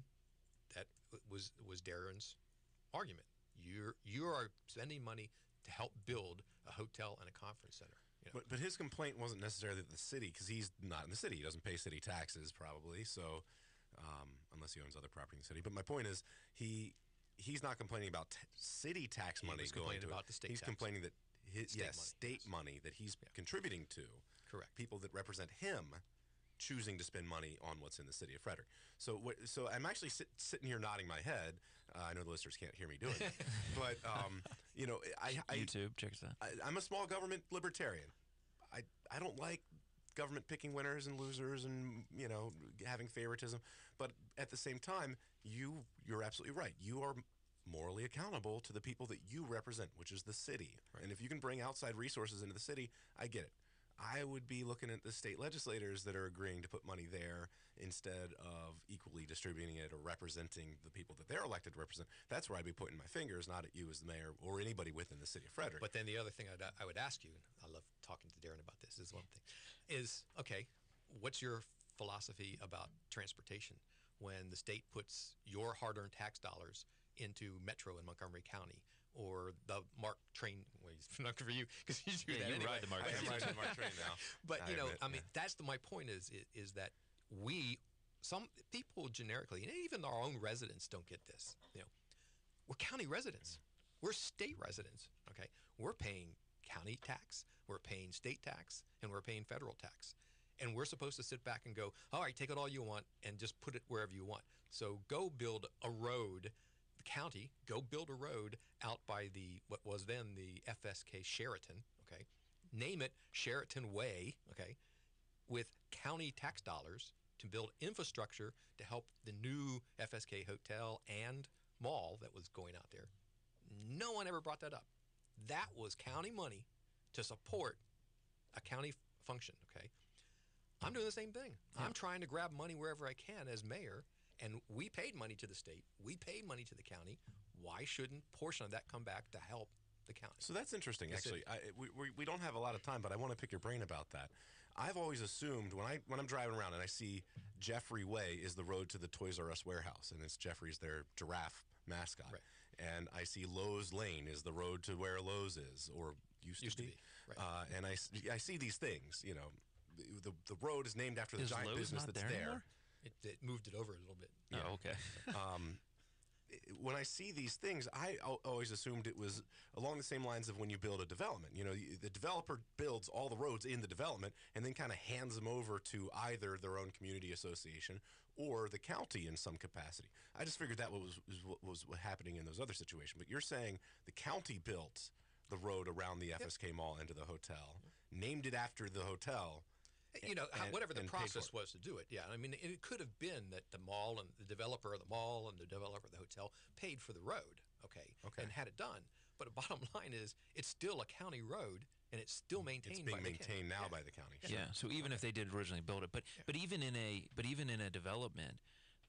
that was Darren's argument. You are spending money to help build a hotel and a conference center. But his complaint wasn't necessarily that the city, because he's not in the city. He doesn't pay city taxes probably, so unless he owns other property in the city. But my point is, he's not complaining about city tax money going to about the state He's tax. complaining that state Yes. money that he's contributing to. Correct. People that represent him choosing to spend money on what's in the city of Frederick. So I'm actually sitting here nodding my head. I know the listeners can't hear me doing it, but YouTube, check us out. I'm a small government libertarian. I don't like government picking winners and losers and having favoritism. But at the same time, you're absolutely right. You are morally accountable to the people that you represent, which is the city. Right. And if you can bring outside resources into the city, I get it. I would be looking at the state legislators that are agreeing to put money there instead of equally distributing it or representing the people that they're elected to represent. That's where I'd be pointing my fingers, not at you as the mayor or anybody within the city of Frederick. But then the other thing I would ask you, I love talking to Darren about this, is one thing, is, okay, what's your philosophy about transportation when the state puts your hard-earned tax dollars into Metro in Montgomery County, or the MARC train? Well, it's not good for you because you do that you anyway. ride the MARC I am train. riding the MARC train now. But I admit, that's my point is that some people generically, and even our own residents, don't get this. We're county residents, we're state residents. Okay, we're paying county tax, we're paying state tax, and we're paying federal tax, and we're supposed to sit back and go, all right, take it all you want and just put it wherever you want. So go build a road. County, go build a road out by what was then the FSK Sheraton, okay? Name it Sheraton Way, okay? With county tax dollars to build infrastructure to help the new FSK hotel and mall that was going out there. No one ever brought that up. That was county money to support a county function, okay? I'm doing the same thing. Yeah. I'm trying to grab money wherever I can as mayor. And we paid money to the state. We paid money to the county. Why shouldn't a portion of that come back to help the county? So that's interesting, The actually. city. We don't have a lot of time, but I want to pick your brain about that. I've always assumed when I'm driving around and I see Jeffrey Way is the road to the Toys R Us warehouse, and it's Jeffrey's their giraffe mascot. Right. And I see Lowe's Lane is the road to where Lowe's is, or used to be. Right. And I see these things. The road is named after the Is giant Lowe's business not that's there there. anymore? It moved it over a little bit. Oh, okay. When I see these things, I always assumed it was along the same lines of when you build a development. The developer builds all the roads in the development and then kind of hands them over to either their own community association or the county in some capacity. I just figured that was happening in those other situations. But you're saying the county built the road around the FSK Mall into the hotel, named it after the hotel. Whatever the and paid process for it. was to do it. Yeah, I mean, it could have been that the mall and the developer of the mall and the developer of the hotel paid for the road, okay, and had it done. But the bottom line is, it's still a county road, and it's still maintained. It's being by maintained now the county. by the county. Yeah. So even if they did originally build it, but even in a development,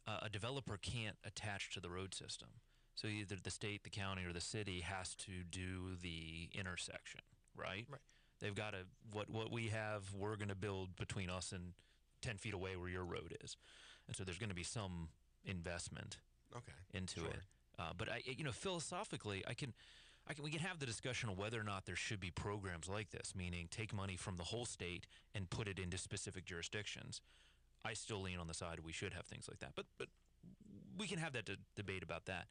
a developer can't attach to the road system. So either the state, the county, or the city has to do the intersection, right? Right. They've got to what we have. We're going to build between us and 10 feet away where your road is, and so there's going to be some investment into sure. it. But philosophically, we can have the discussion of whether or not there should be programs like this, meaning take money from the whole state and put it into specific jurisdictions. I still lean on the side we should have things like that, but we can have that debate about that.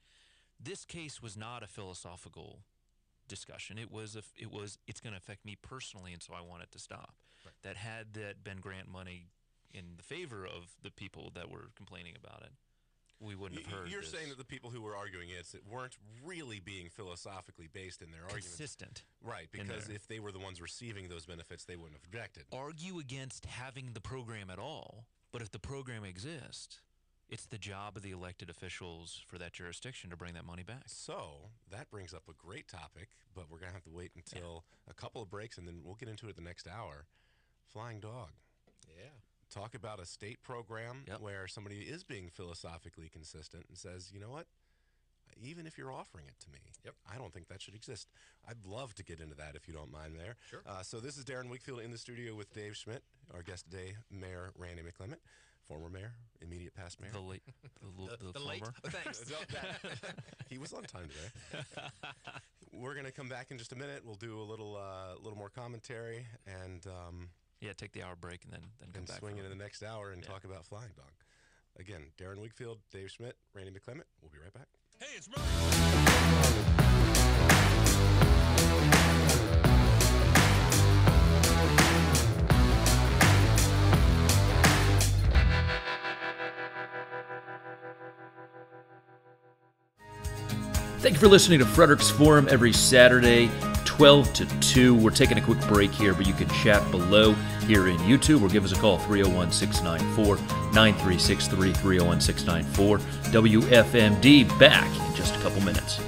This case was not a philosophical discussion. It's going to affect me personally, and so I want it to stop. Right. That had that been grant money in the favor of the people that were complaining about it, we wouldn't have heard. You're this. saying that the people who were arguing it weren't really being philosophically based in their arguments. Consistent. Right, because if they were the ones receiving those benefits, they wouldn't have objected. Argue against having the program at all, but if the program exists, it's the job of the elected officials for that jurisdiction to bring that money back. So that brings up a great topic, but we're going to have to wait until a couple of breaks, and then we'll get into it the next hour. Flying dog. Yeah. Talk about a state program Yep. where somebody is being philosophically consistent and says, you know what, even if you're offering it to me, I don't think that should exist. I'd love to get into that if you don't mind there. Sure. So this is Darren Wigfield in the studio with Dave Schmidt, our guest today, Mayor Randy McClement, former mayor, immediate past mayor. The late, the late. former. Oh, thanks. He was on time today. We're going to come back in just a minute. We'll do a little more commentary and Yeah, take the hour break and then come back. swing into the next hour and talk about Flying Dog. Again, Darren Wigfield, Dave Schmidt, Randy McClement. We'll be right back. Hey, it's Murray. Thank you for listening to Frederick's Forum every Saturday, 12 to 2. We're taking a quick break here, but you can chat below here in YouTube or give us a call, 301-694-9363, 301-694. WFMD back in just a couple minutes.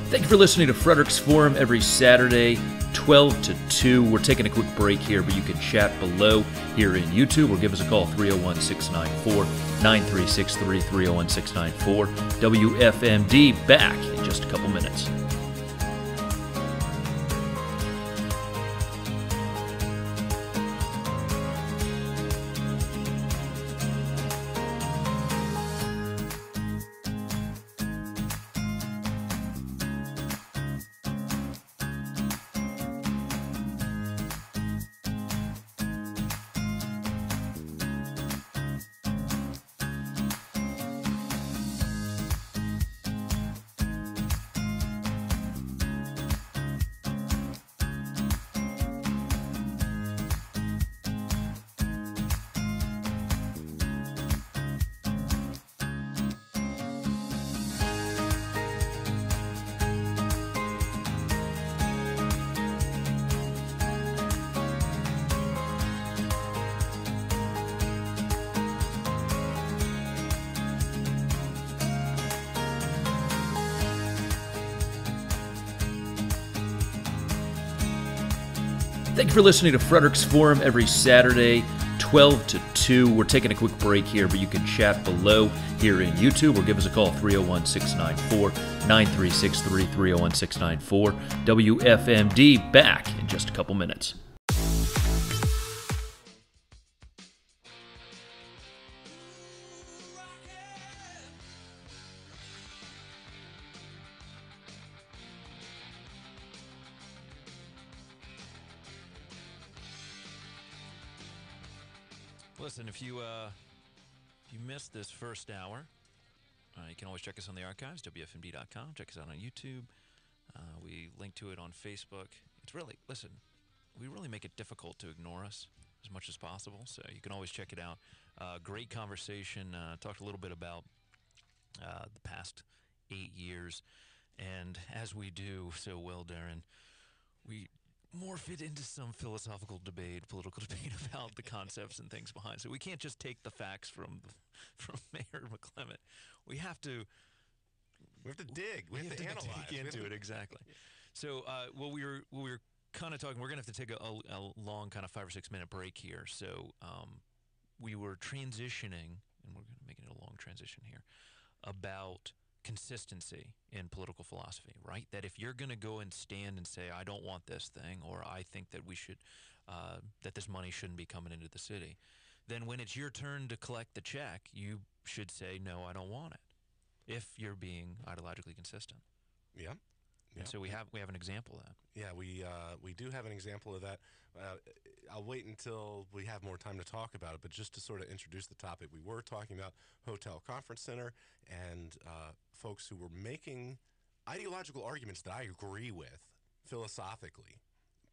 Thank you for listening to Frederick's Forum every Saturday, 12 to 2. We're taking a quick break here, but you can chat below here in YouTube or give us a call, 301-694-9363, 301-694. WFMD back in just a couple minutes. Thank you for listening to Frederick's Forum every Saturday, 12 to 2. We're taking a quick break here, but you can chat below here in YouTube or give us a call, 301-694-9363, 301-694. WFMD back in just a couple minutes. Listen, if you missed this first hour, you can always check us on the archives, WFMD.com. Check us out on YouTube. We link to it on Facebook. It's really, listen, we really make it difficult to ignore us as much as possible, so you can always check it out. Great conversation. Talked a little bit about the past 8 years, and as we do so well, Darren, we morph it into some philosophical debate, political debate about the concepts and things behind. So we can't just take the facts from Mayor McClement. We have to dig. We have to analyze. Dig into it, exactly. So what we were kind of talking, we're going to have to take a long kind of 5 or 6 minute break here. So we were transitioning, and we're going to make it a long transition here, about consistency in political philosophy, right? That if you're going to go and stand and say, I don't want this thing, or I think that we should, that this money shouldn't be coming into the city, then when it's your turn to collect the check, you should say, no, I don't want it, if you're being ideologically consistent. Yeah. And so we have an example of that. Yeah, we do have an example of that. I'll wait until we have more time to talk about it, but just to sort of introduce the topic, we were talking about Hotel Conference Center and folks who were making ideological arguments that I agree with philosophically.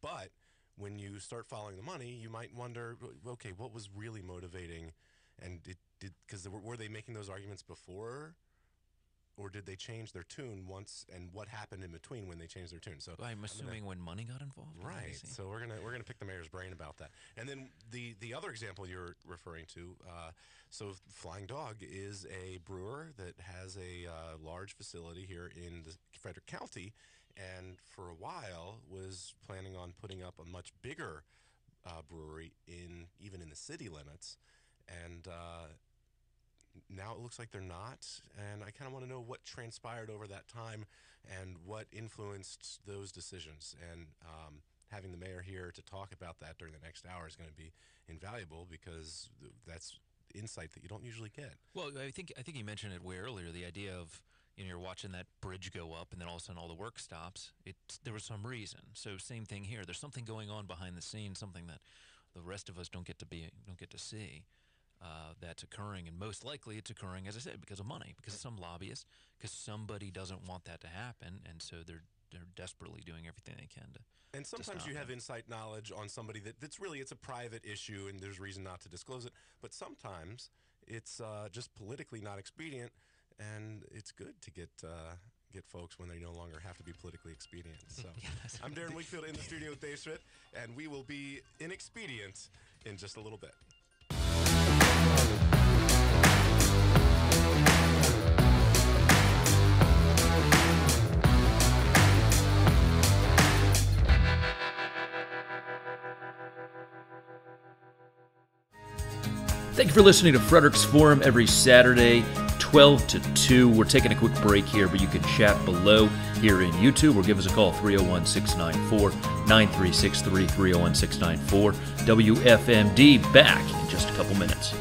But when you start following the money, you might wonder, okay, what was really motivating? And because were they making those arguments before? Or did they change their tune once, and what happened in between when they changed their tune? So I'm assuming when money got involved. Right. So we're gonna pick the mayor's brain about that. And then the other example you're referring to, so Flying Dog is a brewer that has a large facility here in the Frederick County, and for a while was planning on putting up a much bigger brewery even in the city limits, and now it looks like they're not, and I kind of want to know what transpired over that time and what influenced those decisions. And having the mayor here to talk about that during the next hour is going to be invaluable, because that's insight that you don't usually get. Well, I think you mentioned it way earlier, the idea of, you're watching that bridge go up, and then all of a sudden all the work stops. There was some reason. So same thing here. There's something going on behind the scenes, something that the rest of us don't get to see. That's occurring, and most likely it's occurring, as I said, because of money, because of some lobbyist, because somebody doesn't want that to happen, and so they're desperately doing everything they can to. And sometimes you have inside knowledge on somebody it's a private issue, and there's reason not to disclose it. But sometimes it's just politically not expedient, and it's good to get folks when they no longer have to be politically expedient. So Yes. I'm Darren Wigfield in the studio with Dave Schmidt, and we will be inexpedient in just a little bit. Thank you for listening to Frederick's Forum every Saturday, 12 to 2. We're taking a quick break here, but you can chat below here in YouTube or give us a call, 301-694-9363, 301-694. WFMD back in just a couple minutes.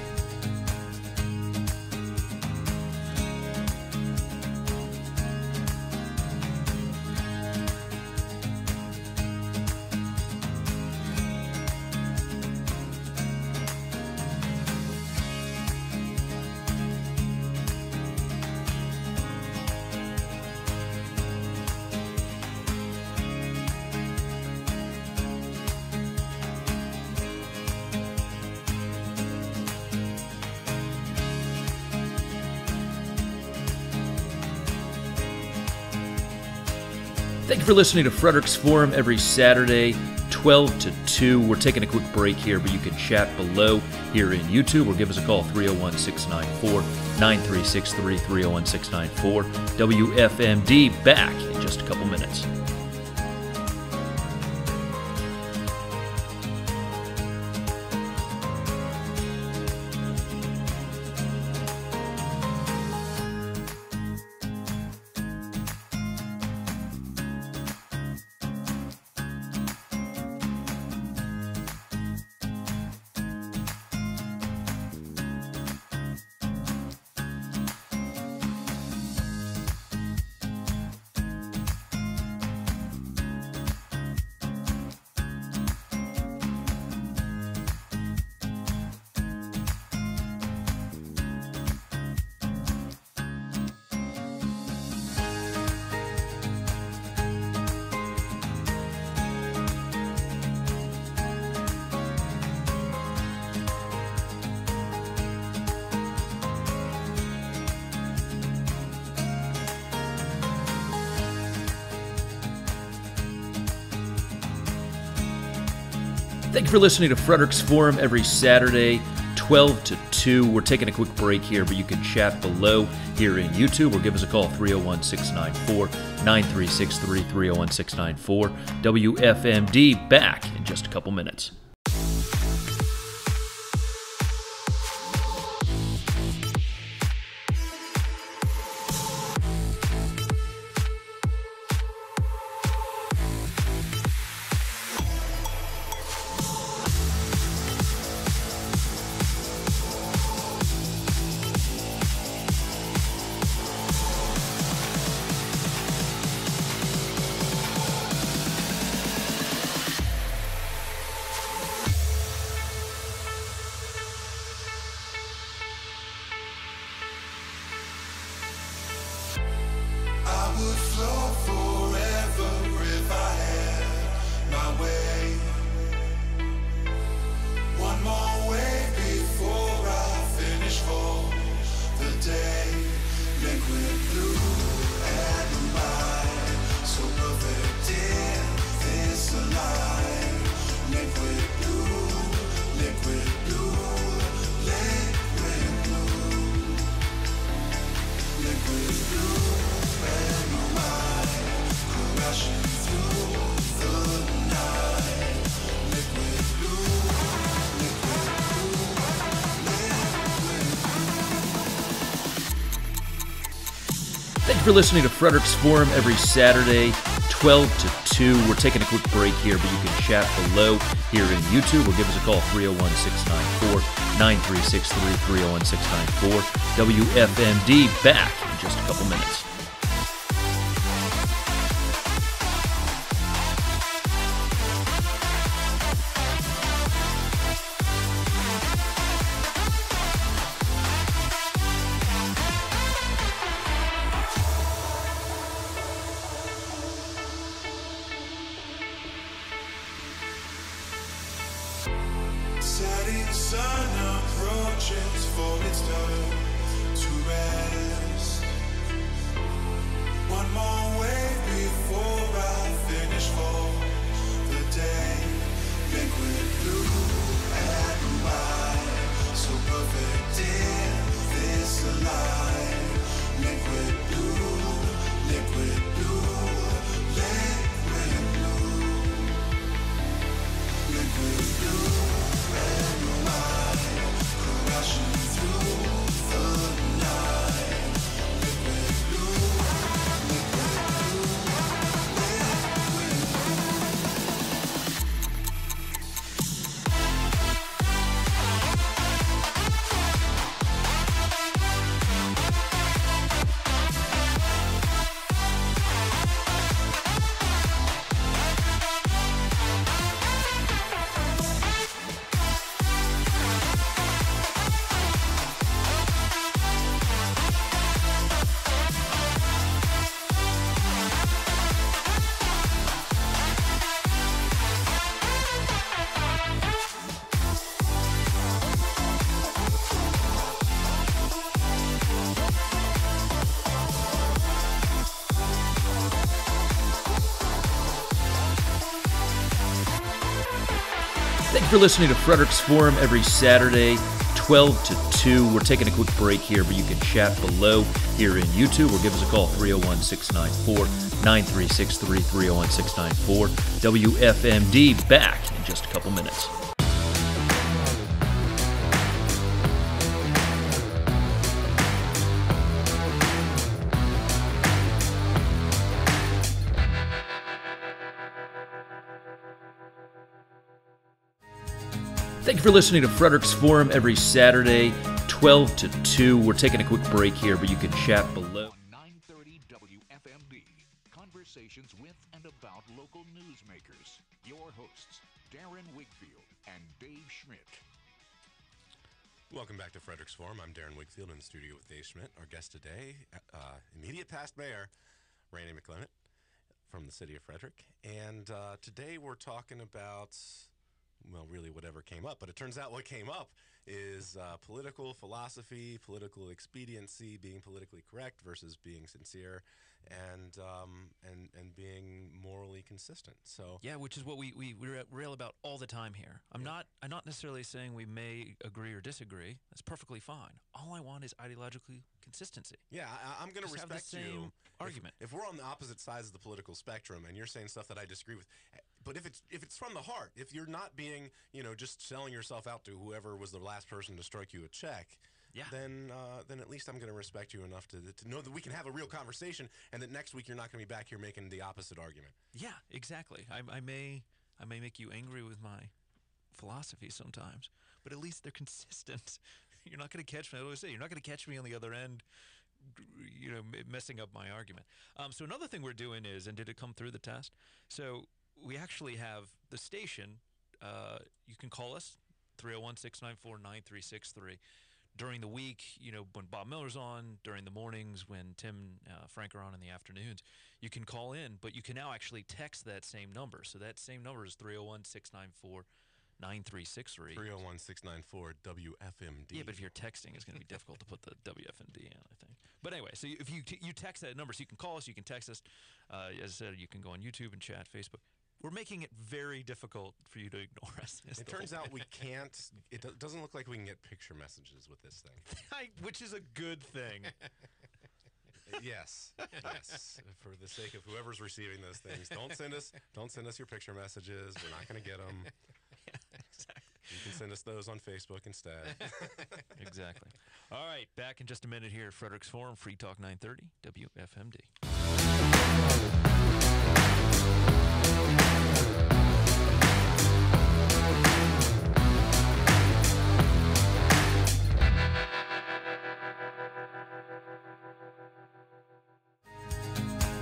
Thank you for listening to Frederick's Forum every Saturday, 12 to 2. We're taking a quick break here, but you can chat below here in YouTube or give us a call, 301-694-9363, 301-694. WFMD back in just a couple minutes. Thank you for listening to Frederick's Forum every Saturday, 12 to 2. We're taking a quick break here, but you can chat below here in YouTube or give us a call, 301-694-9363, 301-694. WFMD back in just a couple minutes. for listening to Frederick's Forum every Saturday, 12 to 2. We're taking a quick break here, but you can chat below here in YouTube or give us a call, 301-694-9363, 301-694. WFMD, back in just a couple minutes. Setting sun approaches for its turn to rest. One more wave before I finish for the day. Liquid blue and white, so perfect in this light. Liquid blue, liquid blue, liquid blue, liquid blue. Rushing through the night, liquid blue, liquid blue, liquid Thank you for listening to Frederick's Forum every Saturday, 12 to 2. We're taking a quick break here, but you can chat below here in YouTube or give us a call, 301-694-9363, 301-694. WFMD, back in just a couple minutes. Thank you for listening to Frederick's Forum every Saturday, 12 to 2. We're taking a quick break here, but you can chat below. On 930 WFMD, conversations with and about local newsmakers. Your hosts, Darren Wigfield and Dave Schmidt. Welcome back to Frederick's Forum. I'm Darren Wigfield in the studio with Dave Schmidt. Our guest today, immediate past mayor, Randy McClement from the city of Frederick. And today we're talking about, well, really whatever came up. But it turns out what came up is political philosophy, political expediency, being politically correct versus being sincere, and being morally consistent. So Yeah, which is what we rail about all the time here. I'm not necessarily saying we may agree or disagree. That's perfectly fine. All I want is ideologically consistency. yeah, I'm going to Just have the respect you. same argument. If we're on the opposite sides of the political spectrum, and you're saying stuff that I disagree with, but if it's from the heart, if you're not being, just selling yourself out to whoever was the last person to strike you a check, Yeah. then at least I'm going to respect you enough to know that we can have a real conversation, and that next week you're not going to be back here making the opposite argument. Yeah, exactly. I may make you angry with my philosophy sometimes, but at least they're consistent. You're not going to catch me. I always say you're not going to catch me on the other end, messing up my argument. So another thing we're doing is, and did it come through the test? So we actually have the station. You can call us 301-694-9363. During the week, when Bob Miller's on, during the mornings when Tim Frank are on in the afternoons, you can call in, but you can now actually text that same number. So that same number is 301-694-9363. 301-694-WFMD. Yeah, but if you're texting, it's going to be difficult to put the WFMD in, I think. But anyway, so if you text that number, so you can call us, you can text us. As I said, you can go on YouTube and chat, Facebook. We're making it very difficult for you to ignore us. It turns out we can't. It doesn't look like we can get picture messages with this thing. Which is a good thing. Yes. For the sake of whoever's receiving those things, don't send us your picture messages. We're not going to get them. Yeah, exactly. You You can send us those on Facebook instead. Exactly. All right, back in just a minute here at Frederick's Forum, Free Talk 930, WFMD.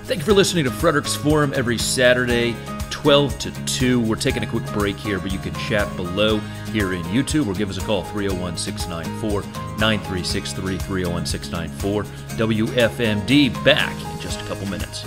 Thank you for listening to Frederick's Forum every Saturday, 12 to 2. We're taking a quick break here, but you can chat below here in YouTube or give us a call, 301-694-9363, 301-694. WFMD back in just a couple minutes.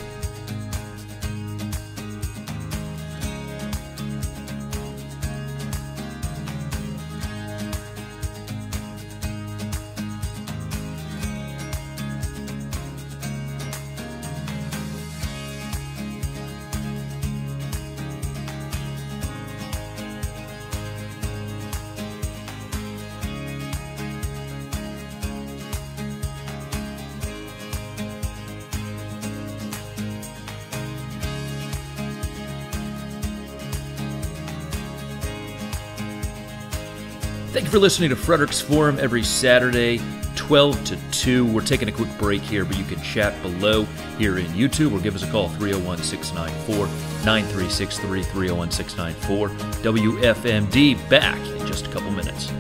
Thank you for listening to Frederick's Forum every Saturday, 12 to 2. We're taking a quick break here, but you can chat below here in YouTube or give us a call, 301-694-9363, 301-694. WFMD back in just a couple minutes.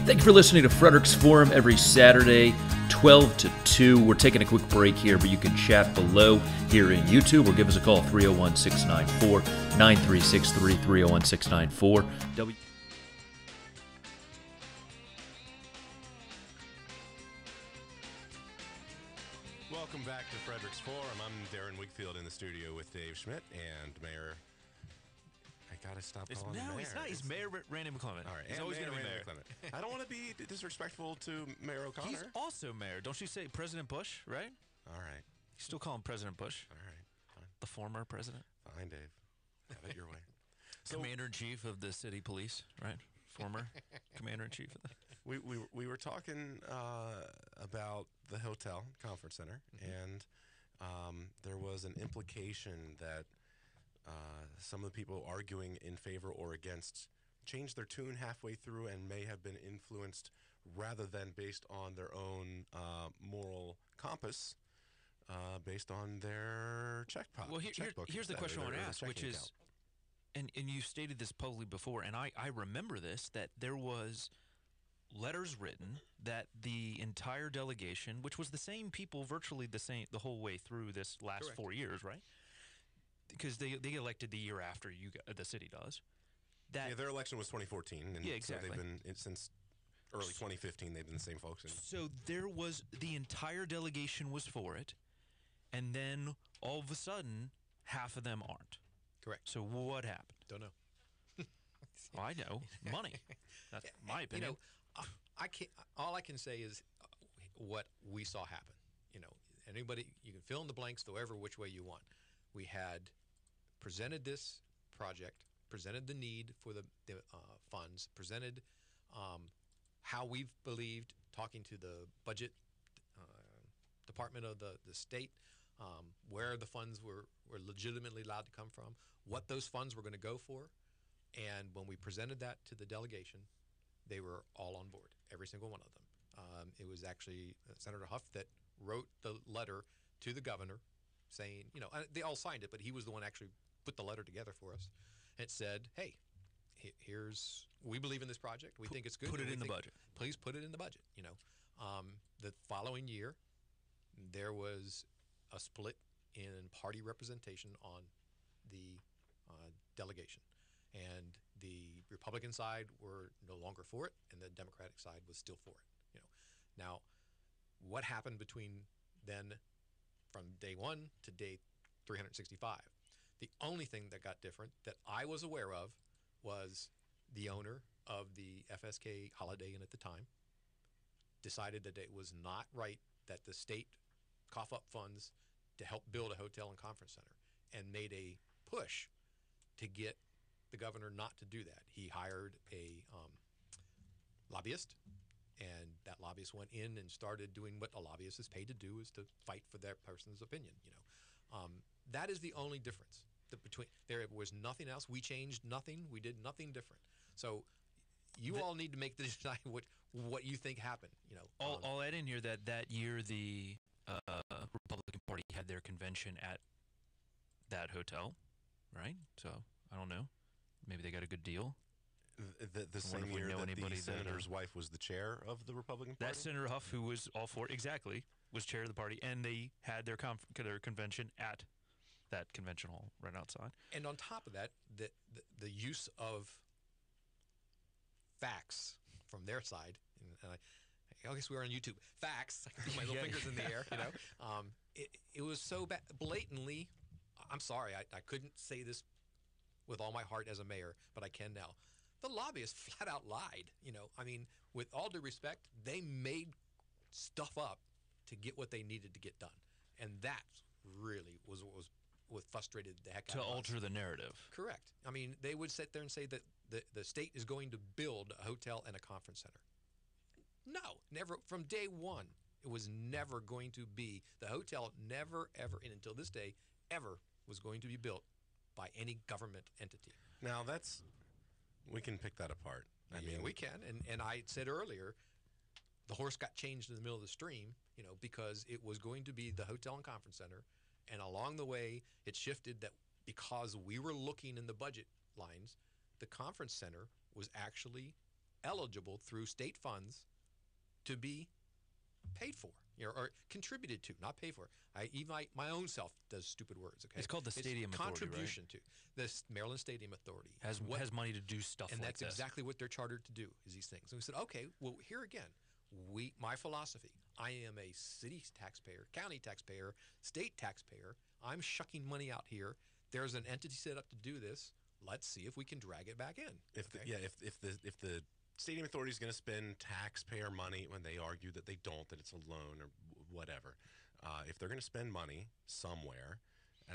Thank you for listening to Frederick's Forum every Saturday, 12 to 2. We're taking a quick break here, but you can chat below here in YouTube or give us a call, 301-694-9363, 301-694. Welcome back to Frederick's Forum. I'm Darren Wigfield in the studio with Dave Schmidt and Mayor. I gotta stop calling him Mayor. He's not. He's Mayor Randy McClement. All right, He's and always going to be Randy Mayor. McClement. I don't want to be disrespectful to Mayor O'Connor. He's also Mayor. Don't you say President Bush, right? All right, You still call him President Bush, all right, fine, the former president? fine, Dave. Have it your way. So Commander-in-Chief of the city police, right? Former Commander-in-Chief of the... we were talking about the hotel conference center, and there was an implication that some of the people arguing in favor or against changed their tune halfway through and may have been influenced rather than based on their own moral compass, based on their checkbook. Well, here's the question I want to ask, which is, and you stated this publicly before, and I remember this, that there was letters written that the entire delegation, which was the same people virtually the whole way through this last Correct. 4 years, right? Because they elected the year after the city does. That Their election was 2014, and Yeah, exactly. so they've been since early 2015. They've been the same folks. So there was the entire delegation was for it, and then all of a sudden, half of them aren't. Correct. So what happened? Don't know. Oh, I know, money. That's my opinion. I can't. All I can say is what we saw happen. Anybody, you can fill in the blanks however which way you want. We had presented this project, presented the need for the funds, presented how we've believed, talking to the budget department of the state, where the funds were legitimately allowed to come from, what those funds were going to go for. And when we presented that to the delegation, they were all on board, every single one of them. It was actually Senator Huff that wrote the letter to the governor saying, they all signed it, but he was the one actually put the letter together for us. It said, hey, we believe in this project. We think it's good. Put and it we in the think- budget. Please put it in the budget. The following year, there was a split in party representation on the delegation, and the Republican side were no longer for it, and the Democratic side was still for it. Now, what happened between then, from day 1 to day 365? The only thing that got different that I was aware of was the owner of the FSK Holiday Inn at the time decided that it was not right that the state cough up funds to help build a hotel and conference center, and made a push to get the governor not to do that. He hired a lobbyist, and that lobbyist went in and started doing what a lobbyist is paid to do, is to fight for that person's opinion. That is the only difference. There was nothing else. We changed nothing. We did nothing different. So you all need to make the decide what you think happened. I'll add in here that year the Republican Party had their convention at that hotel, right? So I don't know. Maybe they got a good deal. The same if we year know that anybody the that, senator's wife was the chair of the Republican Party? That Senator Huff, who was all for it, exactly, was chair of the party, and they had their convention at that convention hall right outside. And on top of that, the use of facts from their side, and I guess we were on YouTube. Facts. I can put my little fingers in the air. It was so blatantly. I'm sorry, I couldn't say this with all my heart as a mayor, but I can now. The lobbyists flat out lied. With all due respect, they made stuff up to get what they needed to get done, and that really was what frustrated the heck out To of us. alter the narrative. Correct. They would sit there and say that the state is going to build a hotel and a conference center. No, never. From day one, it was never going to be. The hotel never, ever, and until this day, ever was going to be built by any government entity. Now, we can pick that apart. We can. And I said earlier, the horse got changed in the middle of the stream, because it was going to be the hotel and conference center. And along the way, it shifted that because we were looking in the budget lines, the conference center was actually eligible through state funds to be paid for, or contributed to, not paid for. Even my own self does stupid words. Okay, It's called the Stadium Authority, contribution to the Maryland Stadium Authority Has money to do stuff and like that's this. exactly what they're chartered to do, is these things. And we said, okay, well, here again, my philosophy, I am a city taxpayer, county taxpayer, state taxpayer. I'm shucking money out here. There's an entity set up to do this. Let's see if we can drag it back in. If the Stadium Authority is going to spend taxpayer money, when they argue that they don't, that it's a loan or whatever, if they're going to spend money somewhere,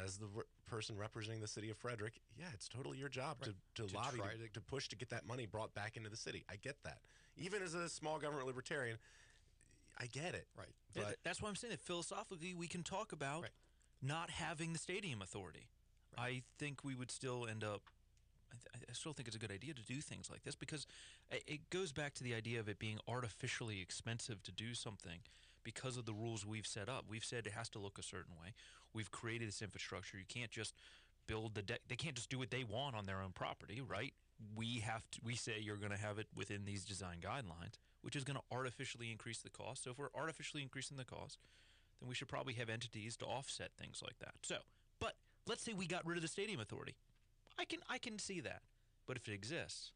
as the person representing the city of Frederick, yeah, it's totally your job Right. to To lobby, try to push to get that money brought back into the city. I get that. Even as a small government libertarian, I get it. Right. Yeah, But that's why I'm saying that philosophically we can talk about Right. not having the stadium authority. I think we would still end up. I still think it's a good idea to do things like this, because it goes back to the idea of it being artificially expensive to do something because of the rules we've set up. We've said it has to look a certain way. We've created this infrastructure. You can't just build the deck. They can't just do what they want on their own property, right? We say you're going to have it within these design guidelines, which is going to artificially increase the cost. So if we're artificially increasing the cost, then we should probably have entities to offset things like that. So, but let's say we got rid of the stadium authority. I can see that. But if it exists,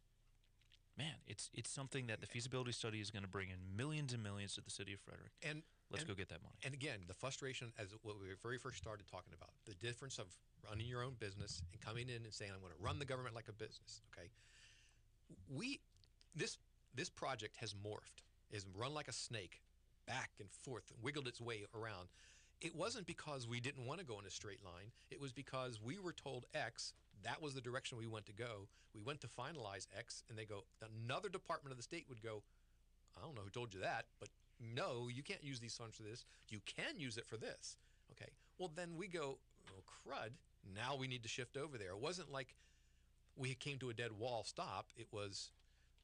man, it's something that the feasibility study is going to bring in millions and millions to the city of Frederick. And Let's and- go get that money. And again, the frustration, as what we very first started talking about, the difference of running your own business and coming in and saying, I'm going to run the government like a business. Okay, this project has morphed, is run like a snake, back and forth, and wiggled its way around. It wasn't because we didn't want to go in a straight line. It was because we were told X. That was the direction we went to go. We went to finalize X, and they go, another department of the state would go, I don't know who told you that, but no, you can't use these funds for this. You can use it for this. Okay. Well, then we go, oh, crud. Now we need to shift over there. It wasn't like we came to a dead wall stop. It was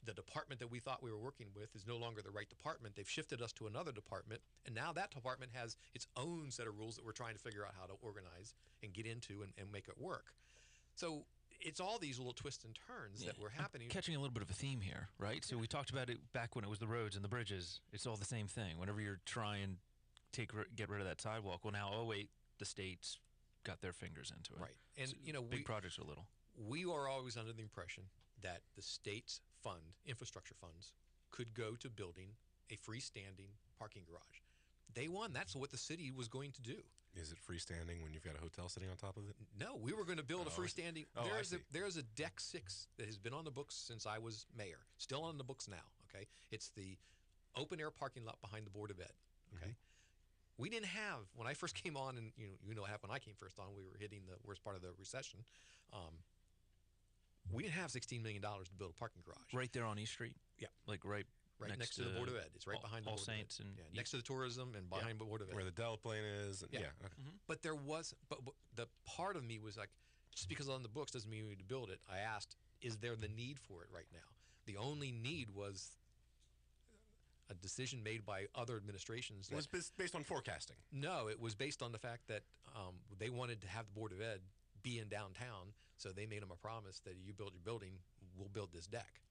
the department that we thought we were working with is no longer the right department. They've shifted us to another department, and now that department has its own set of rules that we're trying to figure out how to organize and get into and make it work. So it's all these little twists and turns that were happening. Catching a little bit of a theme here, right? So we talked about it back when it was the roads and the bridges. It's all the same thing. Whenever you're trying to get rid of that sidewalk, well, now, oh, wait, the state's got their fingers into it. Right. And, So you know, big projects are little. we were always under the impression that the state's infrastructure funds, could go to building a freestanding parking garage. Day one, that's what the city was going to do. Is it freestanding when you've got a hotel sitting on top of it? No, we were going to build a Oh, I see. freestanding. Oh, I see. There's a deck 6 that has been on the books since I was mayor. Still on the books now. Okay, it's the open air parking lot behind the Board of Ed. Okay, we didn't have when I first came on, and you know what happened when I came first on. We were hitting the worst part of the recession. We didn't have $16 million to build a parking garage. Right there on East Street? Yeah. Like right Next to the Board of Ed. It's right behind the All Board of Ed. Saints and Yeah, next to the tourism and behind the Board of Ed. Where the Delaplane is? And, Yeah. yeah. Okay. But there was, but the part of me was like, just because it's on the books doesn't mean we need to build it. I asked, is there the need for it right now? The only need was a decision made by other administrations. It was based on forecasting. No, it was based on the fact that they wanted to have the Board of Ed be in downtown, so they made them a promise that you build your building, we'll build this deck.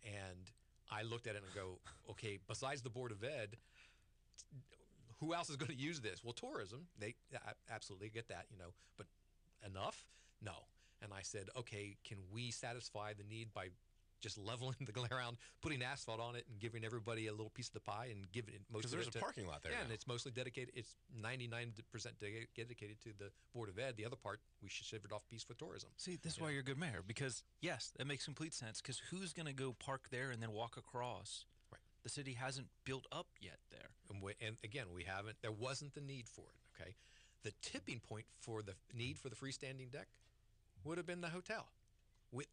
And I looked at it and go, okay, besides the Board of Ed, who else is going to use this? Well, tourism, they absolutely get that, but enough? No. And I said, okay, can we satisfy the need by just leveling the ground, putting asphalt on it, and giving everybody a little piece of the pie and giving it most Because of there's it a to, parking lot there. yeah, now. and it's mostly dedicated. It's 99% dedicated to the Board of Ed. The other part, we should shift it off piece for tourism. See, this is why you're a good mayor, because, yes, that makes complete sense, because who's going to go park there and then walk across? Right. The city hasn't built up yet there. And again, we haven't. There wasn't the need for it. Okay, the tipping point for the need for the freestanding deck would have been the hotel.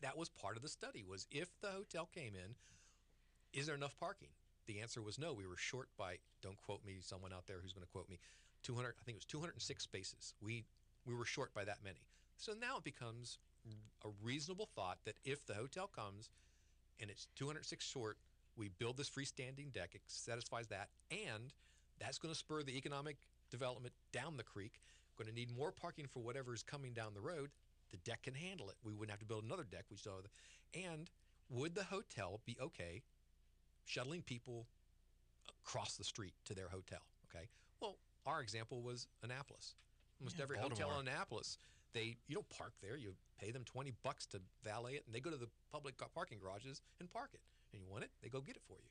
That was part of the study. Was if the hotel came in, is there enough parking? The answer was no. We were short by. Don't quote me. Someone out there who's going to quote me. 200. I think it was 206 spaces. We were short by that many. So now it becomes a reasonable thought that if the hotel comes and it's 206 short, we build this freestanding deck. It satisfies that, and that's going to spur the economic development down the creek. Going to need more parking for whatever is coming down the road. The deck can handle it. We wouldn't have to build another deck. And would the hotel be okay shuttling people across the street to their hotel? Okay. Well, our example was Annapolis. Almost Yeah, every hotel Baltimore. in Annapolis, you don't park there. You pay them $20 to valet it, and they go to the public parking garages and park it. And you want it, they go get it for you.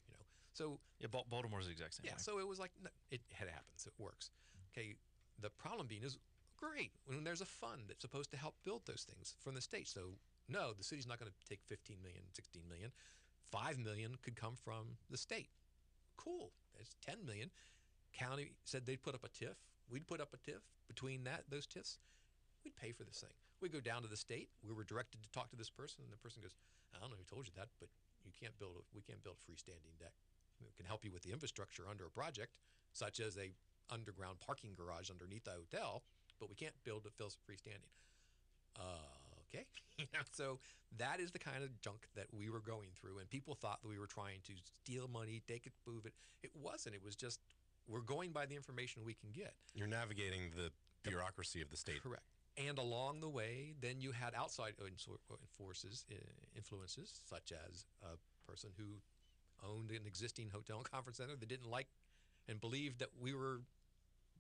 So Yeah, Baltimore's the exact same yeah, way. so it was like, no, it had happened, so it works. Okay, the problem being is, great, when there's a fund that's supposed to help build those things from the state. So, no, the city's not going to take 15 million, 16 million. 5 million could come from the state. Cool, that's 10 million. County said they'd put up a TIF. We'd put up a TIF. Between those TIFs, we'd pay for this thing. We go down to the state. We were directed to talk to this person, and the person goes, I don't know who told you that, but we can't build a freestanding deck. We can help you with the infrastructure under a project, such as a underground parking garage underneath the hotel, but we can't build a freestanding. Okay. So that is the kind of junk that we were going through, and people thought that we were trying to steal money, take it, move it. It wasn't. It was just we're going by the information we can get. You're navigating the bureaucracy of the state. Correct. And along the way, then you had outside influences, such as a person who owned an existing hotel and conference center that didn't like and believed that we were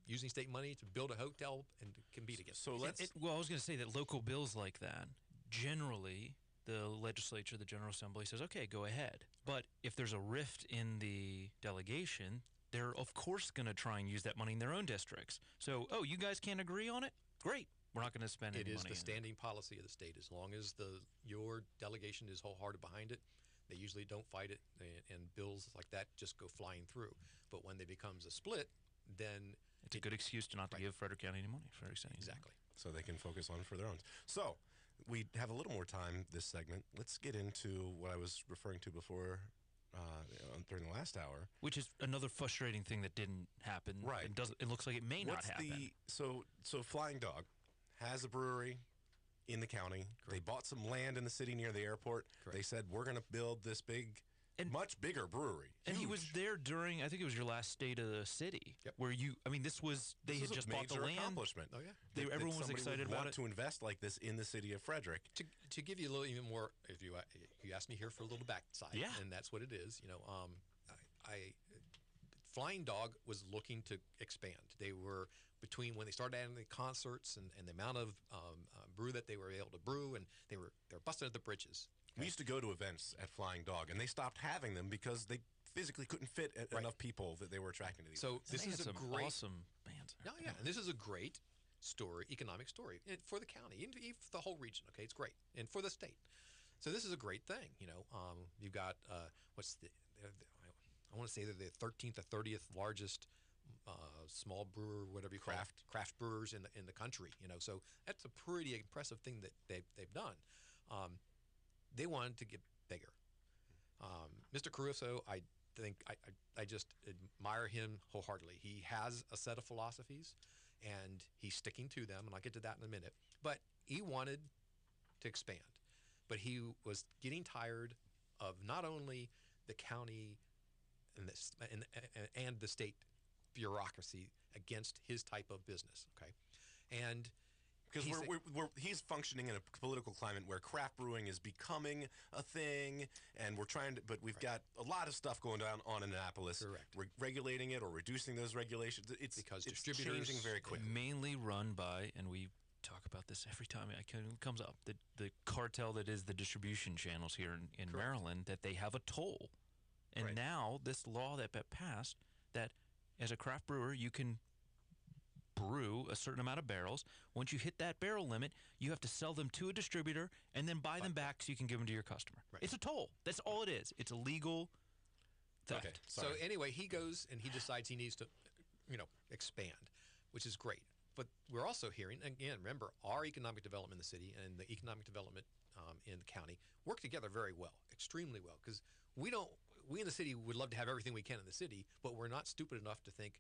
using state money to build a hotel and to compete against. So let's. Well, I was going to say that local bills like that, generally, the legislature, the General Assembly says, okay, go ahead. But if there's a rift in the delegation, they're, of course, going to try and use that money in their own districts. So, oh, you guys can't agree on it? Great. We're not going to spend any It is money. the standing policy of the state. As long as your delegation is wholehearted behind it, they usually don't fight it, and bills like that just go flying through. But when there becomes a split, then It's a good excuse to not to Right. give Frederick County any money. Frederick County. exactly. So they can focus on for their own. So we have a little more time this segment. Let's get into what I was referring to before during the last hour. Which is another frustrating thing that didn't happen. Right. It looks like it may not What's happen. so Flying Dog has a brewery in the county. They bought some land in the city near the airport. Correct. They said, we're going to build this big, And- much bigger brewery. And he Huge. was there during, I think it was your last State of the City, Yep. where this was, they This had is a just bought the major land. accomplishment. Oh, yeah. They- everyone was somebody excited would about want it. to invest like this in the city of Frederick. To give you a little even more, if you asked me here for a little backside, Yeah. and that's what it is. I Flying Dog was looking to expand. They were between when they started adding the concerts and the amount of brew that they were able to brew, and they were busting at the britches. We used to go to events at Flying Dog, and they stopped having them because they physically couldn't fit enough people that they were attracting to these. So events. this They is had a some great awesome bands. No, yeah, and this is a great story, economic story for the county, and for the whole region. Okay, it's great, and for the state. So this is a great thing. You've got I want to say they're the 13th or 30th largest small brewer, whatever you call it, craft brewers in the country. So that's a pretty impressive thing that they've done. They wanted to get bigger. Mr. Caruso, I think I just admire him wholeheartedly. He has a set of philosophies, and he's sticking to them, and I'll get to that in a minute. But he wanted to expand, but he was getting tired of not only the county and the state bureaucracy against his type of business. Okay, and because he's functioning in a political climate where craft brewing is becoming a thing, and we're trying to, but we've got a lot of stuff going on in Annapolis. Correct. We're regulating it or reducing those regulations. It's Because it's distributors- changing very quickly. Mainly run by, and we talk about this every time it comes up, the cartel that is the distribution channels here in Maryland, that they have a toll. And Right. now this law that passed, that as a craft brewer, you can brew a certain amount of barrels. Once you hit that barrel limit, you have to sell them to a distributor and then buy them back so you can give them to your customer. Right. It's a toll. That's all it is. It's a legal theft. Okay. So Sorry. anyway, he goes and he decides he needs to, expand, which is great. But we're also hearing, again, remember, our economic development in the city and the economic development in the county work together very well, extremely well, because we in the city would love to have everything we can in the city, but we're not stupid enough to think,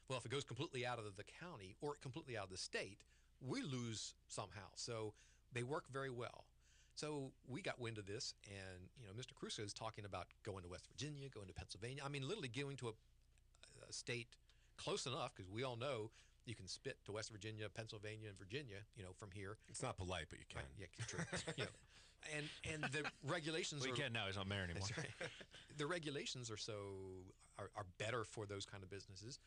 well, if it goes completely out of the county or completely out of the state, we lose somehow. So they work very well. So we got wind of this, and Mr. Crusoe is talking about going to West Virginia, going to Pennsylvania. I mean, literally going to a state close enough, because we all know you can spit to West Virginia, Pennsylvania, and Virginia, from here. It's not polite, but you can. Yeah, true. And the regulations Well, are you can't now. He's not married anymore. That's right. The regulations are better for those kind of businesses.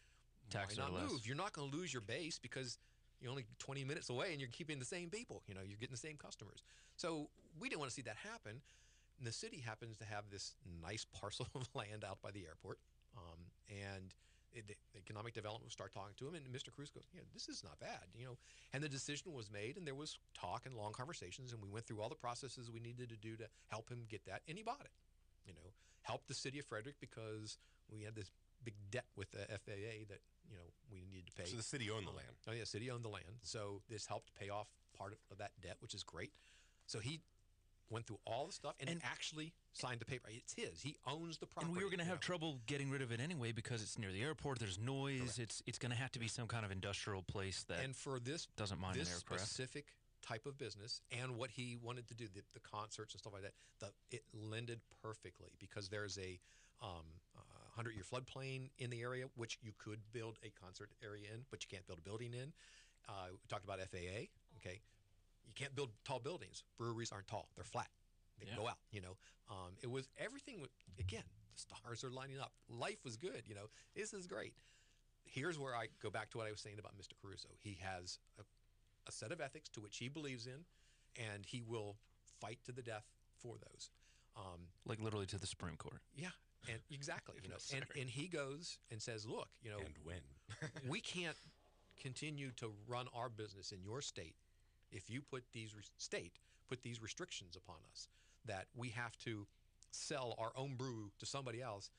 Taxes Why are not less. move? You're not going to lose your base because you're only 20 minutes away and you're keeping the same people. You're getting the same customers. So we didn't want to see that happen. And the city happens to have this nice parcel of land out by the airport, and the economic development will start talking to him, and Mr. Cruz goes, this is not bad, And the decision was made, and there was talk and long conversations, and we went through all the processes we needed to do to help him get that, and he bought it. Helped the city of Frederick because we had this big debt with the FAA that we needed to pay. So the city owned the land. Oh yeah, city owned the land. So this helped pay off part of that debt, which is great. So he went through all the stuff and actually signed the paper. It's his. He owns the property. And we were going to have trouble getting rid of it anyway because it's near the airport. There's noise. Correct. It's going to have to be some kind of industrial place that and for this doesn't mind an this aircraft. specific type of business and what he wanted to do, the concerts and stuff like that, it lended perfectly because there's a 100-year floodplain in the area, which you could build a concert area in, but you can't build a building in. We talked about FAA. Okay, you can't build tall buildings. Breweries aren't tall; they're flat. They go out. It was everything. Again, the stars are lining up. Life was good. This is great. Here's where I go back to what I was saying about Mr. Caruso. He has a set of ethics to which he believes in, and he will fight to the death for those. like literally to the Supreme Court. Yeah, and exactly. And he goes and says, look, And when? we can't continue to run our business in your state if you put these restrictions upon us that we have to sell our own brew to somebody else,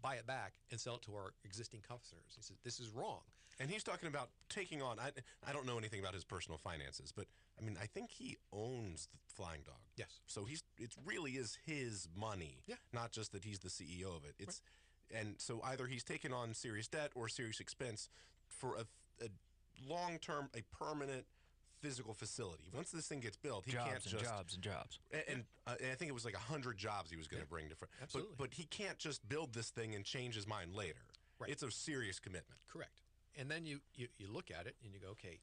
buy it back, and sell it to our existing customers. He says this is wrong. And he's talking about taking on, I don't know anything about his personal finances, but I mean, I think he owns the Flying Dog. Yes. So it really is his money, Yeah. not just that he's the CEO of it. And so either he's taken on serious debt or serious expense for a long-term, a permanent physical facility. Once this thing gets built, he jobs can't and just jobs and jobs. and I think it was like 100 jobs he was going to bring to. Absolutely. But he can't just build this thing and change his mind later. Right. It's a serious commitment. Correct. And then you look at it and you go, okay,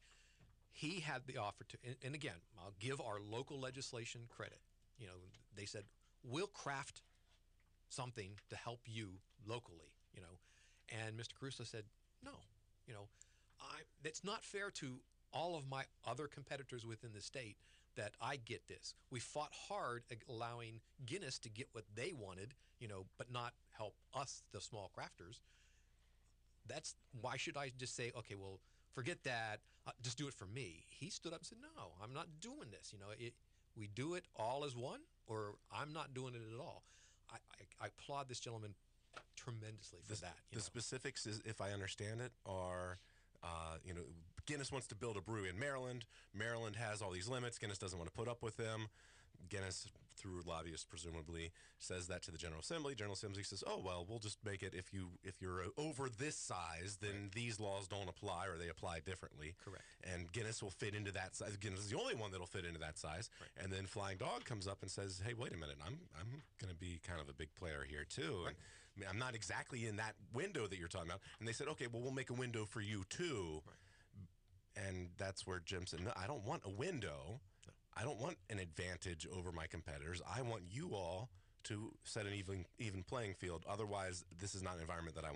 he had the offer to, and again, I'll give our local legislation credit. You know, they said, we'll craft something to help you locally, you know. And Mr. Caruso said, no, you know, it's not fair to all of my other competitors within the state that I get this. We fought hard at allowing Guinness to get what they wanted, you know, but not help us, the small crafters. Why should I just say, okay, well, forget that, just do it for me? He stood up and said, no, I'm not doing this. You know, we do it all as one, or I'm not doing it at all. I applaud this gentleman tremendously for that. The specifics, is, if I understand it, are, you know, Guinness wants to build a brewery in Maryland. Maryland has all these limits. Guinness doesn't want to put up with them. Guinness, through lobbyists presumably, says that to the General Assembly. General Assembly says, "Oh well, we'll just make it if you're over this size, then these laws don't apply, or they apply differently." Correct. And Guinness will fit into that size. Guinness is the only one that'll fit into that size. Right. And then Flying Dog comes up and says, "Hey, wait a minute, I'm going to be kind of a big player here too. Right. And I'm not exactly in that window that you're talking about." And they said, "Okay, well, we'll make a window for you too." Right. And that's where Jim said, "No, I don't want a window. No. I don't want an advantage over my competitors. I want you all to set an even playing field. Otherwise, this is not an environment that I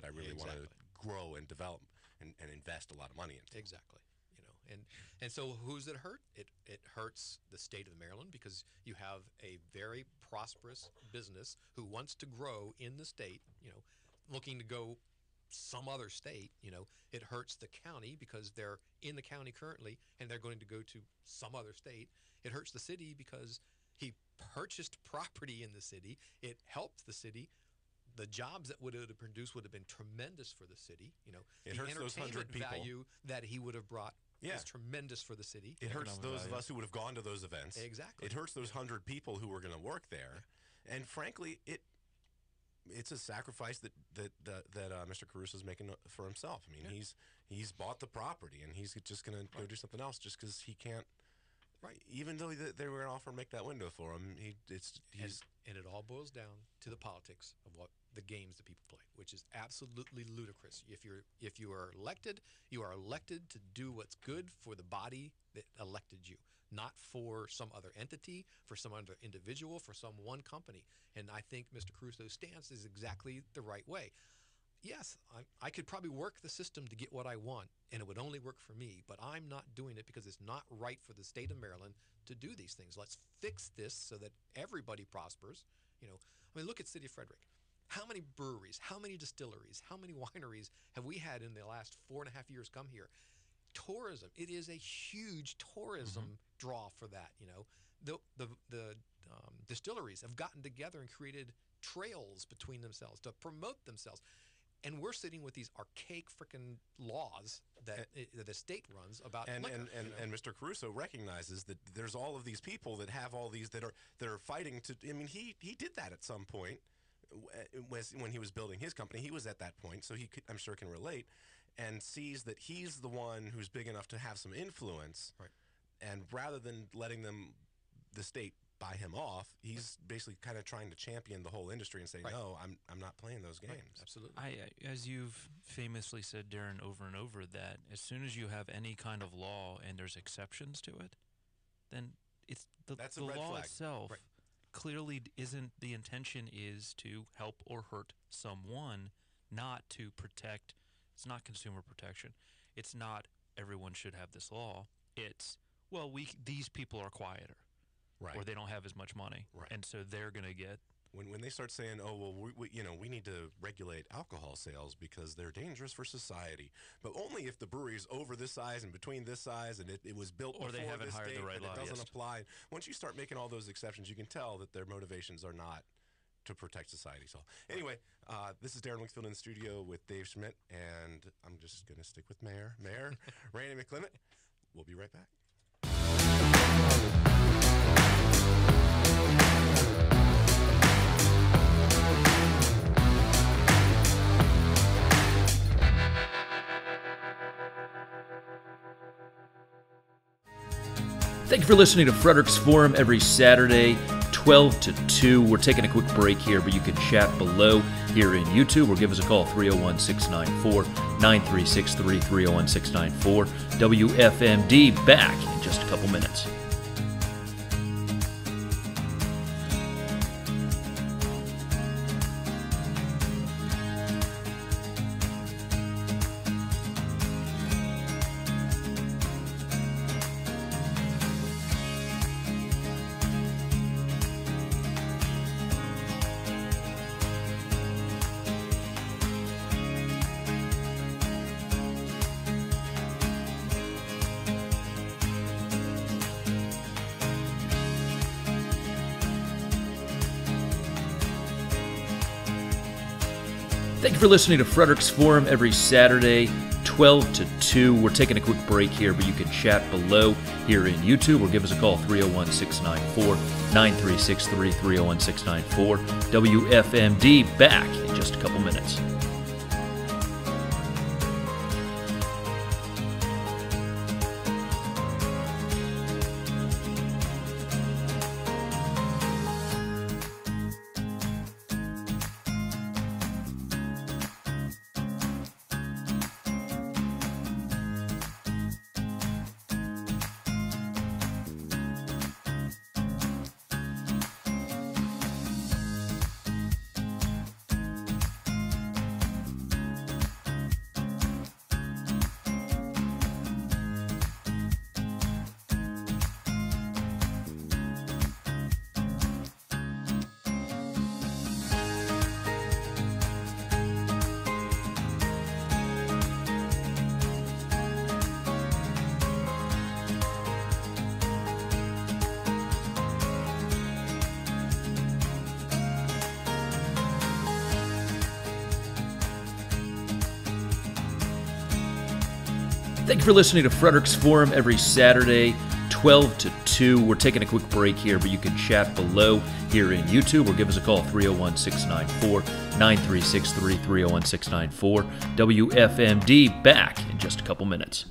really want to grow and develop and invest a lot of money into." Exactly. You know, and so who's it hurt? It hurts the state of Maryland, because you have a very prosperous business who wants to grow in the state, you know, looking to go some other state. You know, it hurts the county because they're in the county currently and they're going to go to some other state. It hurts the city because he purchased property in the city. It helped the city. The jobs that would have produced would have been tremendous for the city. You know, it the hurts those 100 people. Value that he would have brought is tremendous for the city. It hurts those of us who would have gone to those events. Exactly. It hurts those 100 people who were going to work there. Yeah. And frankly, it's a sacrifice that Mr. Caruso is making for himself. I mean, he's bought the property and he's just going to go do something else just because he can't. Right. Even though they were going to offer to make that window for him, and it all boils down to the politics of what the games that people play, which is absolutely ludicrous. If you are elected, you are elected to do what's good for the body that elected you, not for some other entity, for some other individual, for some one company. And I think Mr. Caruso's stance is exactly the right way. Yes, I could probably work the system to get what I want, and it would only work for me, but I'm not doing it because it's not right for the state of Maryland to do these things. Let's fix this so that everybody prospers. You know, I mean, look at City of Frederick. How many breweries, how many distilleries, how many wineries have we had in the last 4.5 years come here? Tourism. It is a huge tourism draw for that. You know, the distilleries have gotten together and created trails between themselves to promote themselves. And we're sitting with these archaic freaking laws that the state runs about liquor. And Mr. Caruso recognizes that there's all of these people that have all these that are fighting to. I mean, he did that at some point when he was building his company. He was at that point, so I'm sure can relate, and sees that he's the one who's big enough to have some influence. Right. And rather than letting the state buy him off, he's basically kind of trying to champion the whole industry and say, no, I'm not playing those games. Right. Absolutely. As you've famously said, Darren, over and over, that as soon as you have any kind of law and there's exceptions to it, then it's the law flag. itself clearly isn't. The intention is to help or hurt someone, not to protect. It's not consumer protection. It's not everyone should have this law. It's, well, these people are quieter. Right. Or they don't have as much money, right. And so they're going to get. When they start saying, "Oh well, we need to regulate alcohol sales because they're dangerous for society," but only if the brewery's over this size and between this size and it was built or before they haven't this hired date, the right and it lobbyist. doesn't apply. Once you start making all those exceptions, you can tell that their motivations are not to protect society. So anyway, this is Darren Wigfield in the studio with Dave Schmidt, and I'm just going to stick with Mayor Randy McClement. We'll be right back. Thank you for listening to Frederick's Forum every Saturday, 12 to 2. We're taking a quick break here, but you can chat below here in YouTube or give us a call, 301-694-9363, 301-694. WFMD back in just a couple minutes. Thank you for listening to Frederick's Forum every Saturday, 12 to 2. We're taking a quick break here, but you can chat below here in YouTube or give us a call, 301-694-9363, 301-694. WFMD back in just a couple minutes. Thank you for listening to Frederick's Forum every Saturday, 12 to 2. We're taking a quick break here, but you can chat below here in YouTube or give us a call, 301-694-9363, 301-694. WFMD back in just a couple minutes.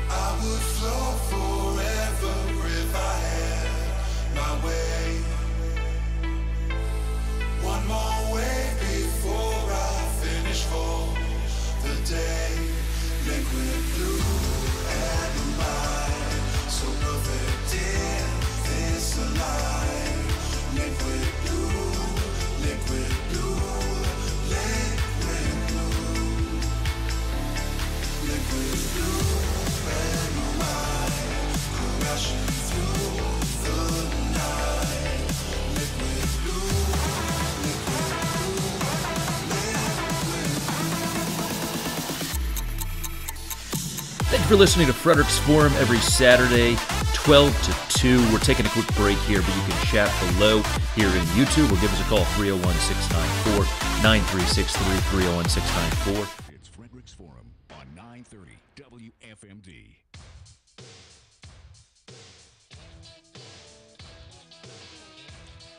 I would flow forever if I had my way. One more wave before I finish for the day. Liquid blue and mine, so perfect in this alive. Liquid blue, liquid blue, liquid blue, liquid blue. Crashing through the night, liquid blue, liquid blue, liquid blue. Thank you for listening to Frederick's Forum every Saturday, 12 to 2. We're taking a quick break here, but you can chat below here in YouTube or give us a call, 301-694-9363, 301-694. It's Frederick's Forum on 930 WFMD.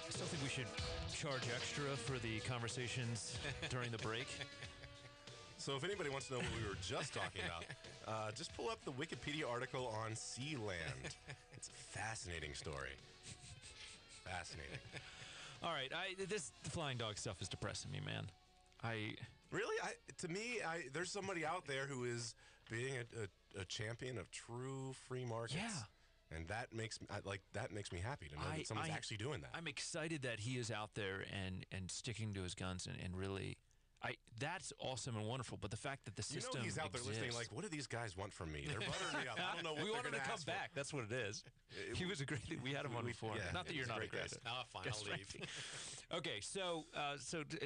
I still think we should charge extra for the conversations during the break. So if anybody wants to know what we were just talking about, just pull up the Wikipedia article on Sealand. It's a fascinating story. Fascinating. All right, the flying dog stuff is depressing me, man. Really, to me, there's somebody out there who is being a champion of true free markets. Yeah. And that makes me happy to know that someone's actually doing that. I'm excited that he is out there and sticking to his guns and really. That's awesome and wonderful, but the fact that the You system know he's out there listening exists- like, what do these guys want from me? They're buttering me up. I don't know what we they're want him to gonna come ask for. back. That's what it is. He was a great. We had him on before. yeah, Not that he's you're a not a great great. guest. Fine, guest I'll leave. Okay, so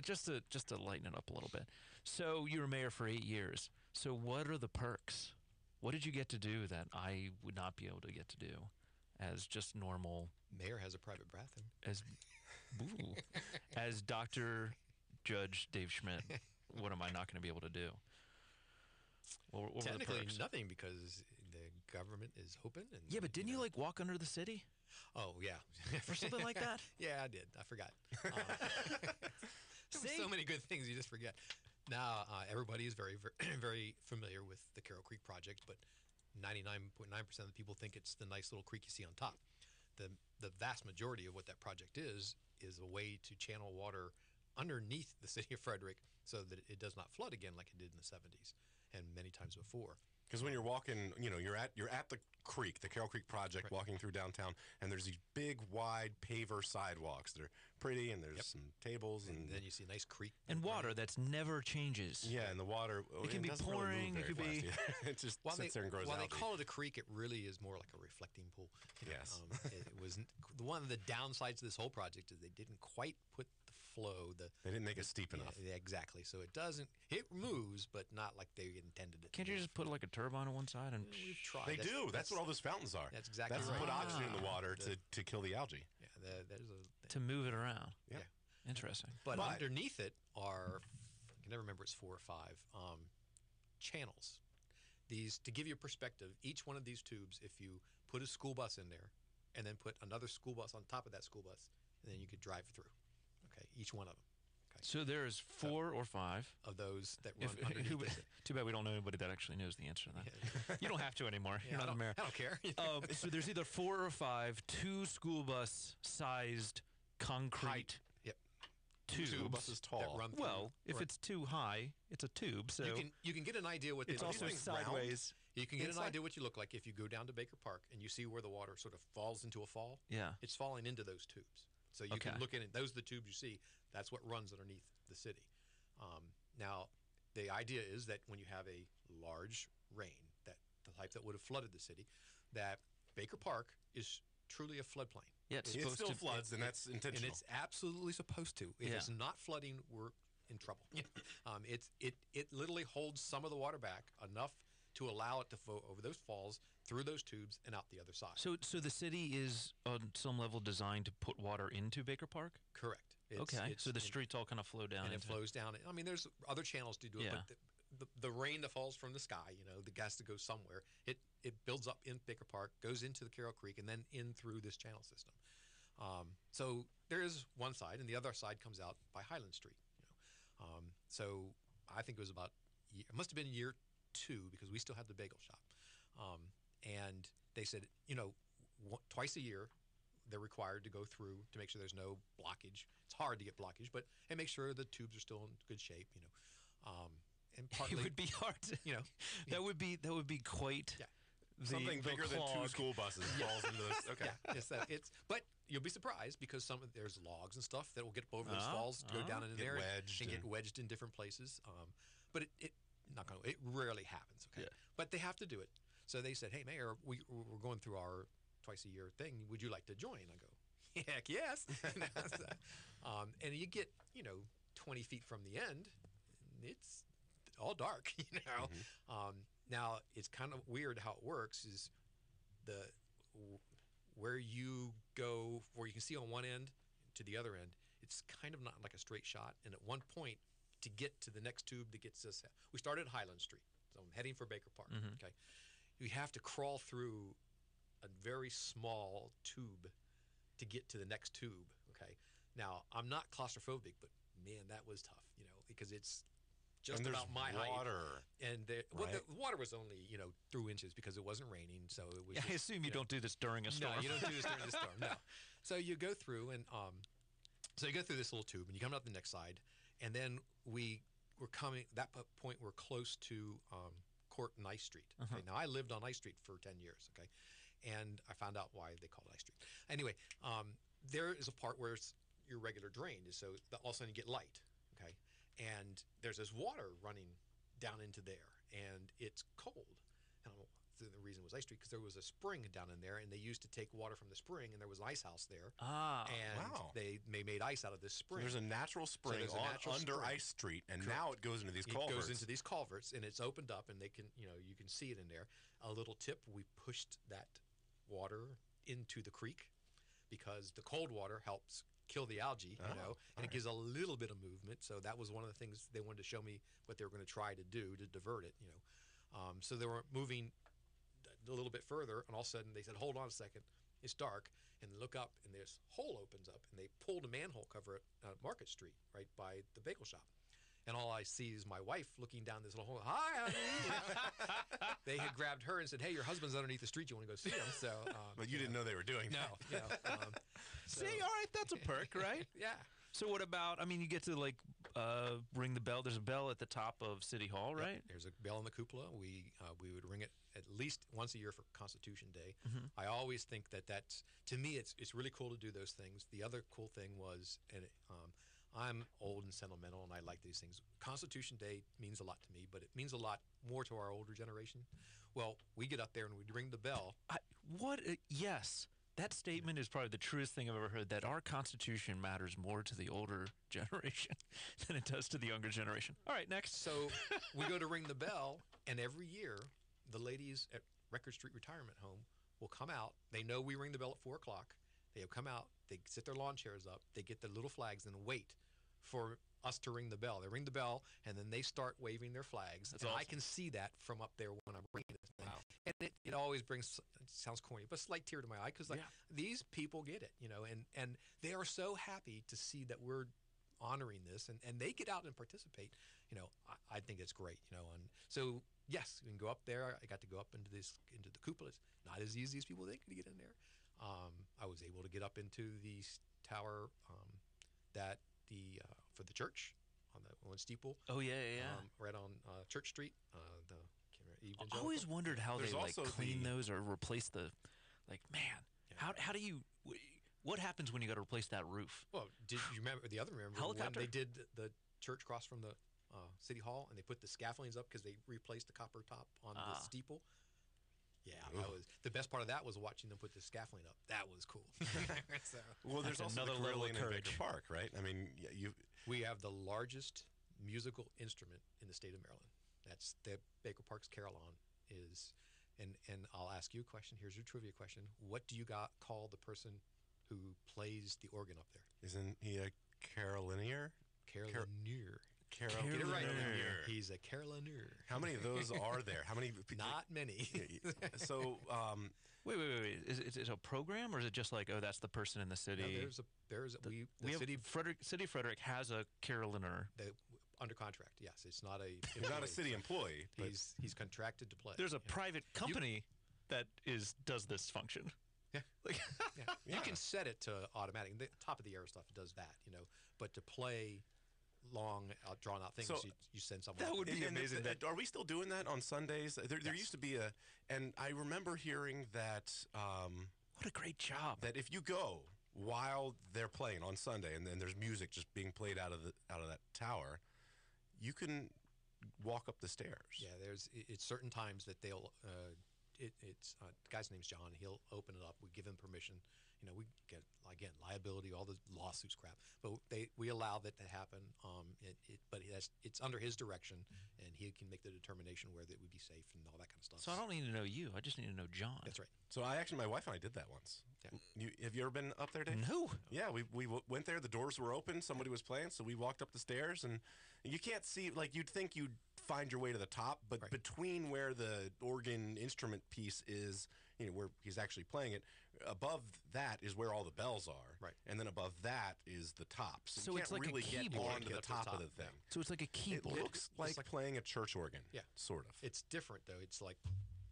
just to lighten it up a little bit. So you were mayor for 8 years. So what are the perks? What did you get to do that I would not be able to get to do as just normal Mayor has a private bathroom. as Dr. Judge Dave Schmidt? What am I not going to be able to do? What were the Technically perks? nothing because the government is open. And, Yeah, but didn't you like walk under the city Oh, yeah. or something like that? Yeah, I did. I forgot. There were so many good things you just forget. Now, everybody is very, very, very familiar with the Carroll Creek project, but 99.9% of the people think it's the nice little creek you see on top. The vast majority of what that project is a way to channel water underneath the city of Frederick so that it does not flood again like it did in the 70s and many times before. Because when you're walking, you're at the creek, the Carroll Creek project, walking through downtown, and there's these big, wide paver sidewalks. They're pretty, and there's some tables, and then you see a nice creek And water that's never changes. yeah, and the water. It can be doesn't really move pouring, it very could be- fast. Yeah. It just While sits there and grows while they algae. call it a creek, it really is more like a reflecting pool. Yes. It was one of the downsides of this whole project is they didn't quite put the flow. They didn't make it steep enough. Yeah, exactly. So it doesn't. It moves, but not like they intended it. Can't to you move. just put like a turbine on one side and? We've tried. They do. That's what all those fountains are. That's exactly That's right. to put oxygen in the Ah. water to kill the algae. Yeah, there's a. To move it around. Yeah. Interesting. But underneath it are, I can never remember, it's 4 or 5 channels. These, to give you a perspective, each one of these tubes, if you put a school bus in there and then put another school bus on top of that school bus, and then you could drive through. Okay, each one of them. Okay. So there's 4 or 5. Of those that run If, underneath who, it. too bad we don't know anybody that actually knows the answer to that. You don't have to anymore. Yeah, You're not the mayor. I don't care. So there's either 4 or 5 2 school bus sized concrete Height. Yep. tubes. School buses tall. That run through. Well, if Right. it's too high, it's a tube. So you can get an idea what they it's look also like. sideways. You can get an inside? idea what you look like if you go down to Baker Park and you see where the water sort of falls into a fall. Yeah. It's falling into those tubes. So you Okay. can look in it. Those are the tubes you see. That's what runs underneath the city. Now, the idea is that when you have a large rain, that the type that would have flooded the city, that Baker Park is truly a floodplain. Yeah, it's It supposed still to. floods, and that's And intentional. it's absolutely supposed to. If Yeah. it's not flooding, we're in trouble. It literally holds some of the water back enough to allow it to flow over those falls, through those tubes, and out the other side. So the city is on some level designed to put water into Baker Park. Correct. So the streets all kind of flow down. and it into flows down. I mean, there's other channels to do it, Yeah. but the rain that falls from the sky, the gas to go somewhere, it builds up in Baker Park, goes into the Carroll Creek, and then in through this channel system. So there is one side, and the other side comes out by Highland Street. So I think it was it must have been year 2 because we still had the bagel shop, and they said, twice a year they're required to go through to make sure there's no blockage. It's hard to get blockage, and make sure the tubes are still in good shape. And partly it would be hard to. That would be quite. Yeah. Something bigger than 2 clog. school buses falls into this. Okay. Yeah, but you'll be surprised because there's logs and stuff that will get over those falls to go down in Get there wedged and get and- wedged in different places. But it rarely happens. Okay, Yeah. but they have to do it. So they said, "Hey, Mayor, we're going through our twice a year thing. Would you like to join?" I go, "Heck yes!" And you get 20 feet from the end, it's all dark. Now it's kind of weird how it works is where you go, where you can see on one end to the other end, it's kind of not like a straight shot. And at one point, to get to the next tube that gets us, we started at Highland Street, so I'm heading for Baker Park. Okay, we have to crawl through a very small tube to get to the next tube. Okay, now I'm not claustrophobic, but man, that was tough. Because it's just And there's about my height. water. And the water was only through inches because it wasn't raining, so it was. I just, assume you don't do this during a storm. No, you don't do this during the storm. No. So you go through and so you go through this little tube and you come up the next side, and then we're coming. That point we're close to Court and Ice Street. Okay. Now I lived on Ice Street for 10 years. Okay, and I found out why they call it Ice Street. Anyway, there is a part where it's your regular drain, so all of a sudden you get light. Okay, and there's this water running down into there, and it's cold. And the reason it was ice street because there was a spring down in there, and they used to take water from the spring, and there was an ice house there. And wow. they made ice out of this spring. So there's a natural spring under spring. Ice Street, and Correct. now it goes into these culverts. It goes into these culverts, and it's opened up, and they can, you can see it in there. A little tip: we pushed that water into the creek because the cold water helps kill the algae, and it gives a little bit of movement. So that was one of the things they wanted to show me what they were going to try to do to divert it. So they were moving a little bit further, and all of a sudden they said, "Hold on a second, it's dark." And they look up, and this hole opens up, and they pulled a manhole cover at Market Street, right by the bagel shop. And all I see is my wife looking down this little hole. Hi, honey. They had grabbed her and said, "Hey, your husband's underneath the street. You want to go see him?" So, but you didn't know they were doing no. that. See, all right, that's a perk, right? Yeah. So what about? I mean, you get to ring the bell. There's a bell at the top of City Hall, right? There's a bell in the cupola. We would ring it at least once a year for Constitution Day. Mm-hmm. I always think that's, to me, it's really cool to do those things. The other cool thing was, and I'm old and sentimental, and I like these things. Constitution Day means a lot to me, but it means a lot more to our older generation. Well, we get up there and we ring the bell. Yes. That statement is probably the truest thing I've ever heard, that our Constitution matters more to the older generation than it does to the younger generation. All right, next. So we go to ring the bell, and every year the ladies at Record Street Retirement Home will come out. They know we ring the bell at 4 o'clock. They'll come out, they sit their lawn chairs up, they get their little flags and wait for us to ring the bell. They ring the bell, and then they start waving their flags. That's and awesome. I can see that from up there when I'm ringing this thing. Wow. And it always brings, it sounds corny, but a slight tear to my eye because these people get it, and they are so happy to see that we're honoring this, and they get out and participate. I think it's great, and so yes, we can go up there. I got to go up into the cupola. It's not as easy as people think to get in there. I was able to get up into the tower for the church on the one steeple. Oh yeah. Right on Church Street. I always wondered how There's they also clean those or replace the, man. Yeah. How do you? What happens when you got to replace that roof? Well, did you remember when Helicopter. they did the church across from the City Hall, and they put the scaffoldings up because they replaced the copper top on the steeple? Yeah, that was the best part of that was watching them put the scaffolding up. That was cool. Well, there's also another the level of Carolina in Baker courage. Park, right? I mean, We have the largest musical instrument in the state of Maryland. That's the Baker Park's carillon is, and I'll ask you a question. Here's your trivia question. What do you call the person who plays the organ up there? isn't he a Carolinier? Carillionaire. Get it Carolinier. right now. He's a carillionaire. How many of those are there? How many? Not many. So, Wait. Is it a program, or is it just like, oh, that's the person in the city? No, City of Frederick has a carillionaire. Under contract. Yes, it's not a. he's not a city employee. But He's contracted to play. There's a Yeah. private company that does this function. Yeah. Like, Yeah. Yeah. You can set it to automatic. The top of the air stuff does that, But to play long, drawn out things, So, you send someone. that would be And amazing. are we still doing that on Sundays? There Yes. used to be and I remember hearing that What a great job. that if you go while they're playing on Sunday, and then there's music just being played out of that tower, you can walk up the stairs. Yeah, it's certain times that they'll. It's the guy's name's John. He'll open it up. We give him permission. We get again liability, all the lawsuits crap, but we allow that to happen. But it's under his direction, and he can make the determination whether it would be safe and all that kind of stuff. So I don't need to know you. I just need to know John. That's right. So my wife and I did that once. Yeah. Have you ever been up there, Dave? No. Yeah, we went there. The doors were open. Somebody was playing, so we walked up the stairs, and you can't see. Like, you'd think you'd find your way to the top, but Right. between where the organ instrument piece is, where he's actually playing it, above that is where all the bells are. Right. And then above that is the top. So you it's can't like a really get keyboard. onto Get the up to the top of top, the thing. yeah. So it's like a It keyboard. looks like playing a church organ. Yeah. Sort of. It's different though. It's like,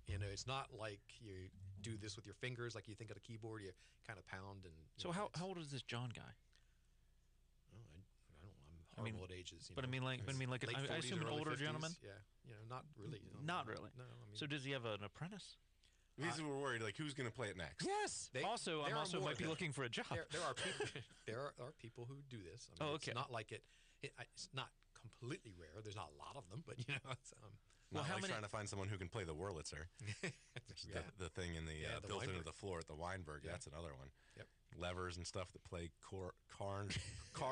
it's not like you do this with your fingers like you think of a keyboard. You kind of pound and. So how old is this John guy? Oh, I don't. I'm horrible at ages. But I mean, like, late I 40s, assume an early older 50s. gentleman. Yeah, not really. Not really. No, I mean. So does he have an apprentice? These were worried, like, who's going to play it next? Yes. They- Also, there I'm are also more- might be looking for a job. there are people. There are people who do this. I mean, Oh, okay. It's not like it's not completely rare. There's not a lot of them, but you know, it's, Well, Not how like many- trying to find someone who can play the Wurlitzer, which is the thing in the, Yeah, the built into Weinberg. the floor at the Weinberg. Yeah. That's another one. Yep. Levers and stuff that play car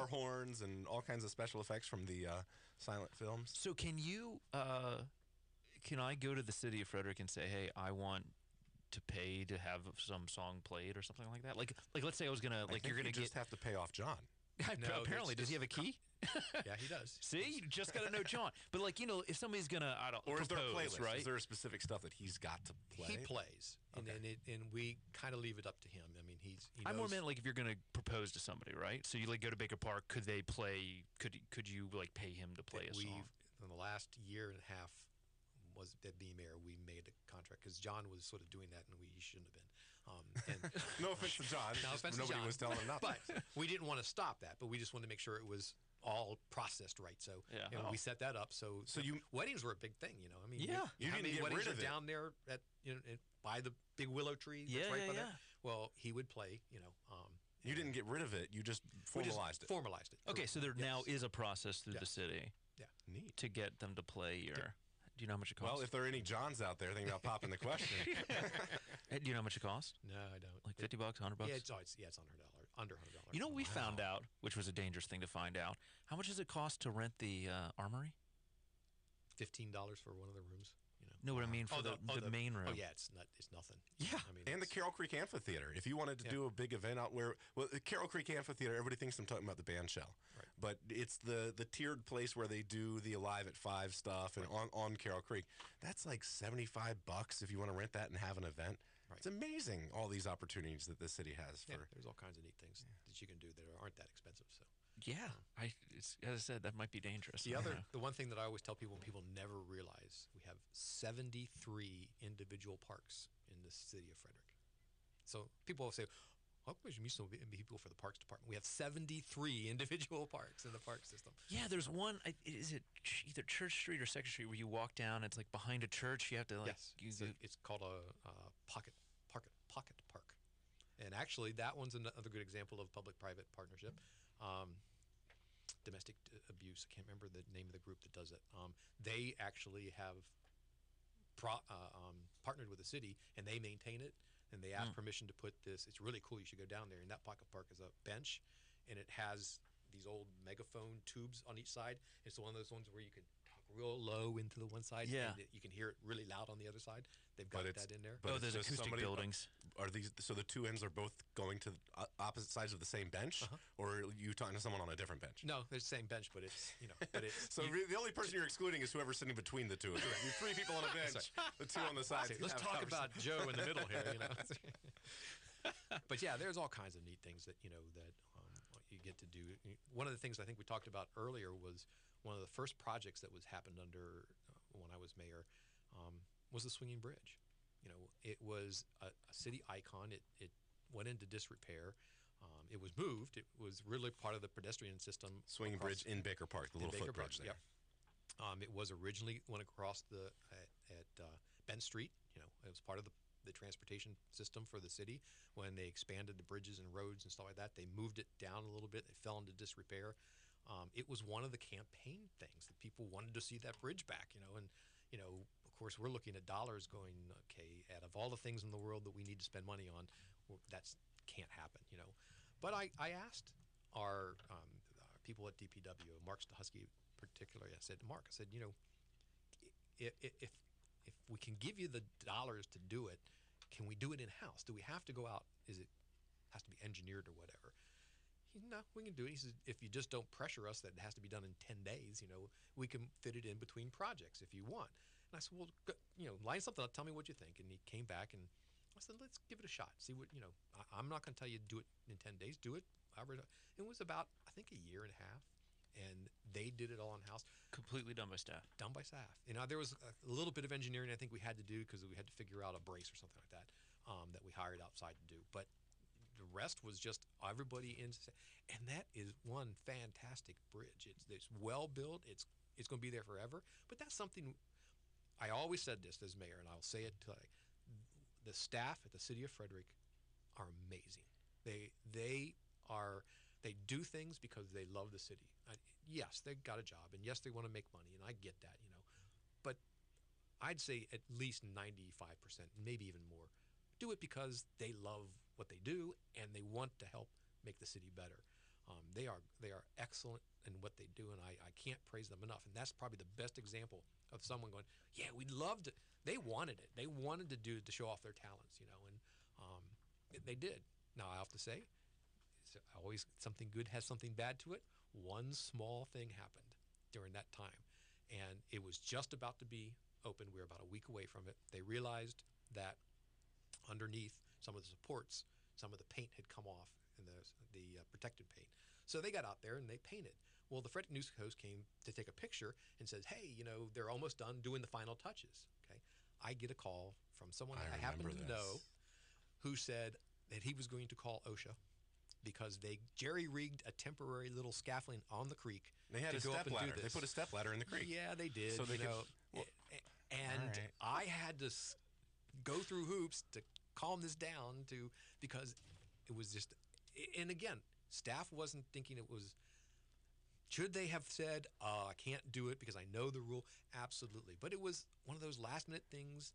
horns and all kinds of special effects from the silent films. So can you? Can I go to the city of Frederick and say, "Hey, I want to pay to have some song played or something like that"? Like let's say I was gonna I think you're gonna you just get. have to pay off John. No, Apparently, that's does he have a key? yeah, he does. See, you just got to know John. But if somebody's gonna, I don't. Or is there a propose, playlist? right? Is there a specific stuff that he's got to play? He plays, and and we kind of leave it up to him. I mean, he I more knows- meant like if you're gonna propose to somebody, right? So you go to Baker Park. Could they play? Could you pay him to play a we've song? in the last year and a half was at being mayor, we made a contract because John was sort of doing that, and he shouldn't have been. And No offense to John. no just offense to nobody John, was telling him not to. but we didn't want to stop that. But we just wanted to make sure it was all processed right. So Yeah. you know, we set that up. So weddings were a big thing. You know, I mean, Yeah. You how didn't many get weddings rid are of it. down there at by the big willow tree. Yeah, that's right yeah, by yeah. there. Well, he would play. You know, You didn't get rid of it. You just we just formalized it. Formalized it. Okay, so there now Yes. is a process through the Yes. city Neat. to get them to play your. Do you know how much it costs? Well, if there are any Johns out there thinking about popping the question, Hey, do you know how much it costs? No, I don't. Like $50, $100? Yeah, it's under $100. You know what we found out, which was a dangerous thing to find out? How much does it cost to rent the armory? $15 for one of the rooms. You know. No, what I mean for the main room. Oh yeah, it's nothing. Yeah. I mean, and the it's- Carroll Creek Amphitheater. If you wanted to do a big event out where, the Carroll Creek Amphitheater, everybody thinks I'm talking about the band shell, Right. but it's the tiered place where they do the Alive at 5 stuff, and on Carroll Creek, that's like $75 if you want to rent that and have an event. Right. It's amazing all these opportunities that the city has for. yeah, there's all kinds of neat things that you can do that aren't that expensive. So Yeah. As I said, that might be dangerous. the one thing that I always tell people, and people never realize, we have 73 individual parks in the city of Frederick. So people will say, "How come there so many people for the parks department?" We have 73 individual parks in the park system. Yeah, there's one. Is it either Church Street or Second Street where you walk down? It's like behind a church. You have to Yes, it's called a pocket park, and actually that one's another good example of public-private partnership. Domestic abuse. I can't remember the name of the group that does it. They actually have partnered with the city, and they maintain it. And they ask permission to put this. It's really cool. You should go down there. And that pocket park is a bench, and it has these old megaphone tubes on each side. It's one of those ones where you can talk real low into the one side, Yeah. and you can hear it really loud on the other side. They've got But it's- that in there. but Oh, it's there's just acoustic somebody- buildings. Are these so the two ends are both going to opposite sides of the same bench, or are you talking to someone on a different bench? No, they're the same bench, but it's but it's So the only person you're excluding is whoever's sitting between the two of you. You have 3 people on a bench, the 2 on the sides. Let's have talk conversation. about Joe in the middle here. You know. But yeah, there's all kinds of neat things that that you get to do. One of the things I think we talked about earlier was one of the first projects that was happened under when I was mayor was the swinging bridge. It was a city icon. It went into disrepair. It was moved. It was really part of the pedestrian system. Swinging across- bridge in Baker Park, the in little Baker footbridge Park, there. Yep. It was originally went across at Bent Street. It was part of the transportation system for the city. When they expanded the bridges and roads and stuff like that, they moved it down a little bit. It fell into disrepair. It was one of the campaign things that people wanted to see that bridge back. And of course, we're looking at dollars going, okay, out of all the things in the world that we need to spend money on, that can't happen. But I asked our people at DPW, Mark Stahusky particularly, I said, Mark, if we can give you the dollars to do it, can we do it in-house? Do we have to go out? Has to be engineered or whatever? No, we can do it. He says, if you just don't pressure us that it has to be done in 10 days, we can fit it in between projects if you want. And I said, well, line something up, tell me what you think. And he came back, and I said, let's give it a shot. See what, I'm not going to tell you to do it in 10 days. Do it. It was about, I think, a year and a half. And they did it all in-house. Completely done by staff. Done by staff. There was a little bit of engineering I think we had to do because we had to figure out a brace or something like that that we hired outside to do. But the rest was just everybody in. And that is one fantastic bridge. It's well built. It's going to be there forever. But that's something I always said this as mayor, and I'll say it today. The staff at the city of Frederick are amazing. They do things because they love the city. yes, they've got a job, and yes, they want to make money, and I get that, But I'd say at least 95%, maybe even more, do it because they love what they do and they want to help make the city better. They are excellent in what they do, and I can't praise them enough. And that's probably the best example of someone going, yeah, we'd love to. They wanted it. They wanted to do it to show off their talents, and they did. Now I have to say, always something good has something bad to it. One small thing happened during that time, and it was just about to be open. We were about a week away from it. They realized that underneath some of the supports, some of the paint had come off, and the protective paint. So they got out there and they painted. Well, the Frederick News host came to take a picture and says, hey, they're almost done doing the final touches. Okay, I get a call from someone I happen to know who said that he was going to call OSHA because they jerry-rigged a temporary little scaffolding on the creek. They had to a go up step and ladder. do this. They put a step ladder in the creek. Yeah, they did. So they could, and I had to go through hoops to calm this down because it was just, and again, staff wasn't thinking it was. Should they have said, I can't do it because I know the rule? Absolutely. But it was one of those last-minute things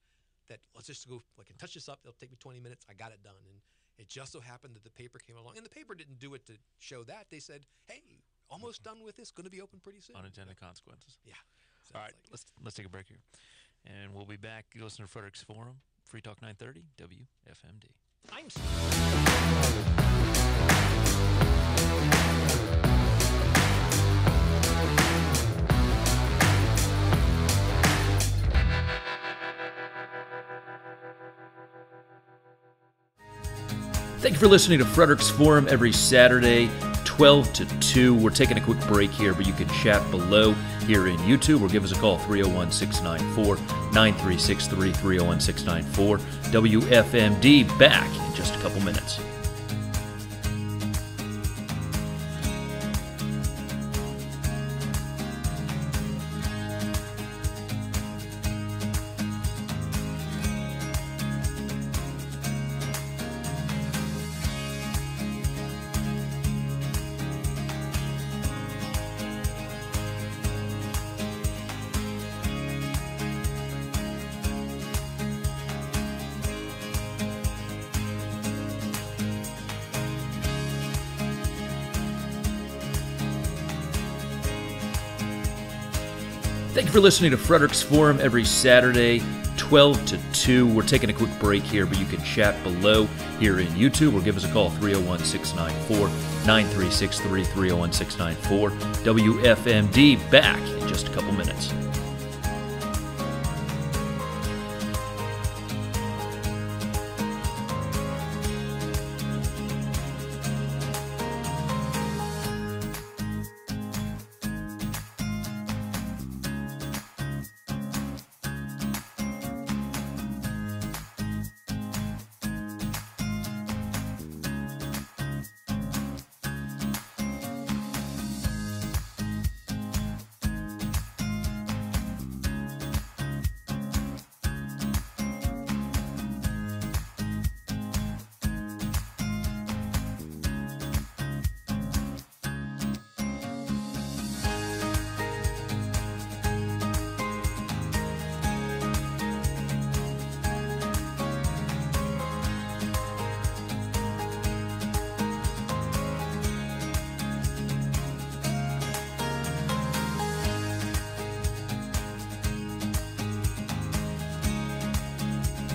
that, let's just go, I can touch this up. It'll take me 20 minutes. I got it done. And it just so happened that the paper came along. And the paper didn't do it to show that. They said, hey, almost done with this. Going to be open pretty soon. Unintended consequences. Yeah. All right, let's take a break here. And we'll be back. You listen to Frederick's Forum, Free Talk 930, WFMD. Thank you for listening to Frederick's Forum every Saturday, 12 to 2. We're taking a quick break here, but you can chat below here in YouTube or give us a call, 301-694-9363, 301-694. WFMD back in just a couple minutes. Thank you for listening to Frederick's Forum every Saturday, 12 to 2. We're taking a quick break here, but you can chat below here in YouTube or give us a call, 301-694-9363, 301-694. WFMD back in just a couple minutes.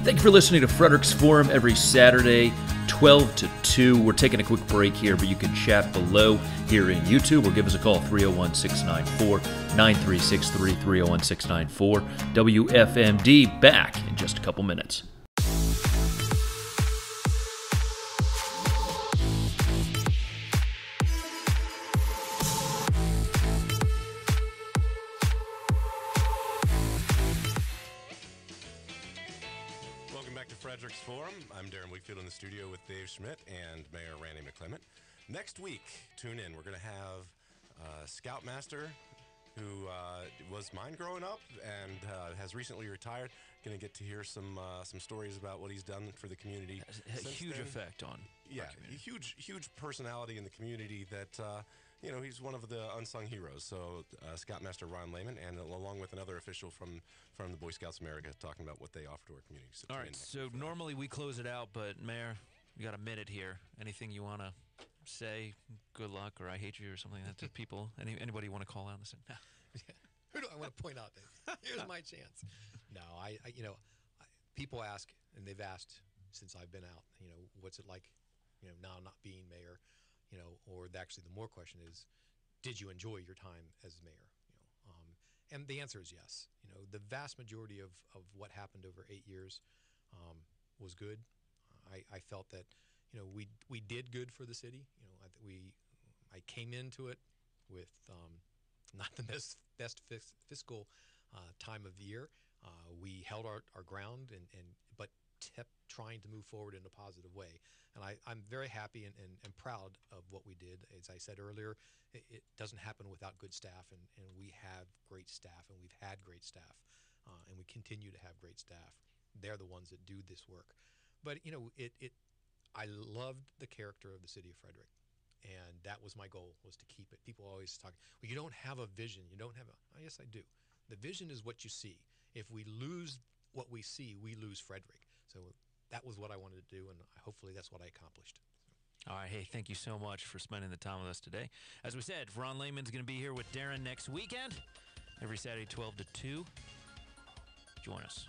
Thank you for listening to Frederick's Forum every Saturday, 12 to 2. We're taking a quick break here, but you can chat below here in YouTube or give us a call, 301-694-9363, 301-694. WFMD back in just a couple minutes. Frederick's Forum. I'm Darren Wigfield in the studio with Dave Schmidt and Mayor Randy McClement. Next week, tune in. We're going to have Scoutmaster, who was mine growing up and has recently retired. Going to get to hear some stories about what he's done for the community. A huge effect on a huge personality in the community that he's one of the unsung heroes. So Scoutmaster Ron Lehman, and along with another official from the Boy Scouts of America, talking about what they offer to our community. So All right, so normally we close it out, but Mayor, you got a minute here. Anything you want to say? Good luck, or I hate you, or something like that to people? Anybody you want to call out and say? No. Who do I want to point out, Dave? Here's my chance. No, people ask, and they've asked since I've been out, what's it like, now not being mayor, or actually the more question is, did you enjoy your time as mayor? And the answer is yes. The vast majority of what happened over 8 years was good. I felt that, we did good for the city. I came into it with not the best fiscal time of the year. We held our ground, but kept trying to move forward in a positive way. And I'm very happy and proud of what we did. As I said earlier, it doesn't happen without good staff, and we have great staff, and we've had great staff, and we continue to have great staff. They're the ones that do this work. But, I loved the character of the city of Frederick. And that was my goal, was to keep it. People always talk, well, you don't have a vision. You don't have a, yes, I do. The vision is what you see. If we lose what we see, we lose Frederick. So that was what I wanted to do, and hopefully that's what I accomplished. All right, hey, thank you so much for spending the time with us today. As we said, Ron Lehman's going to be here with Darren next weekend, every Saturday 12 to 2. Join us.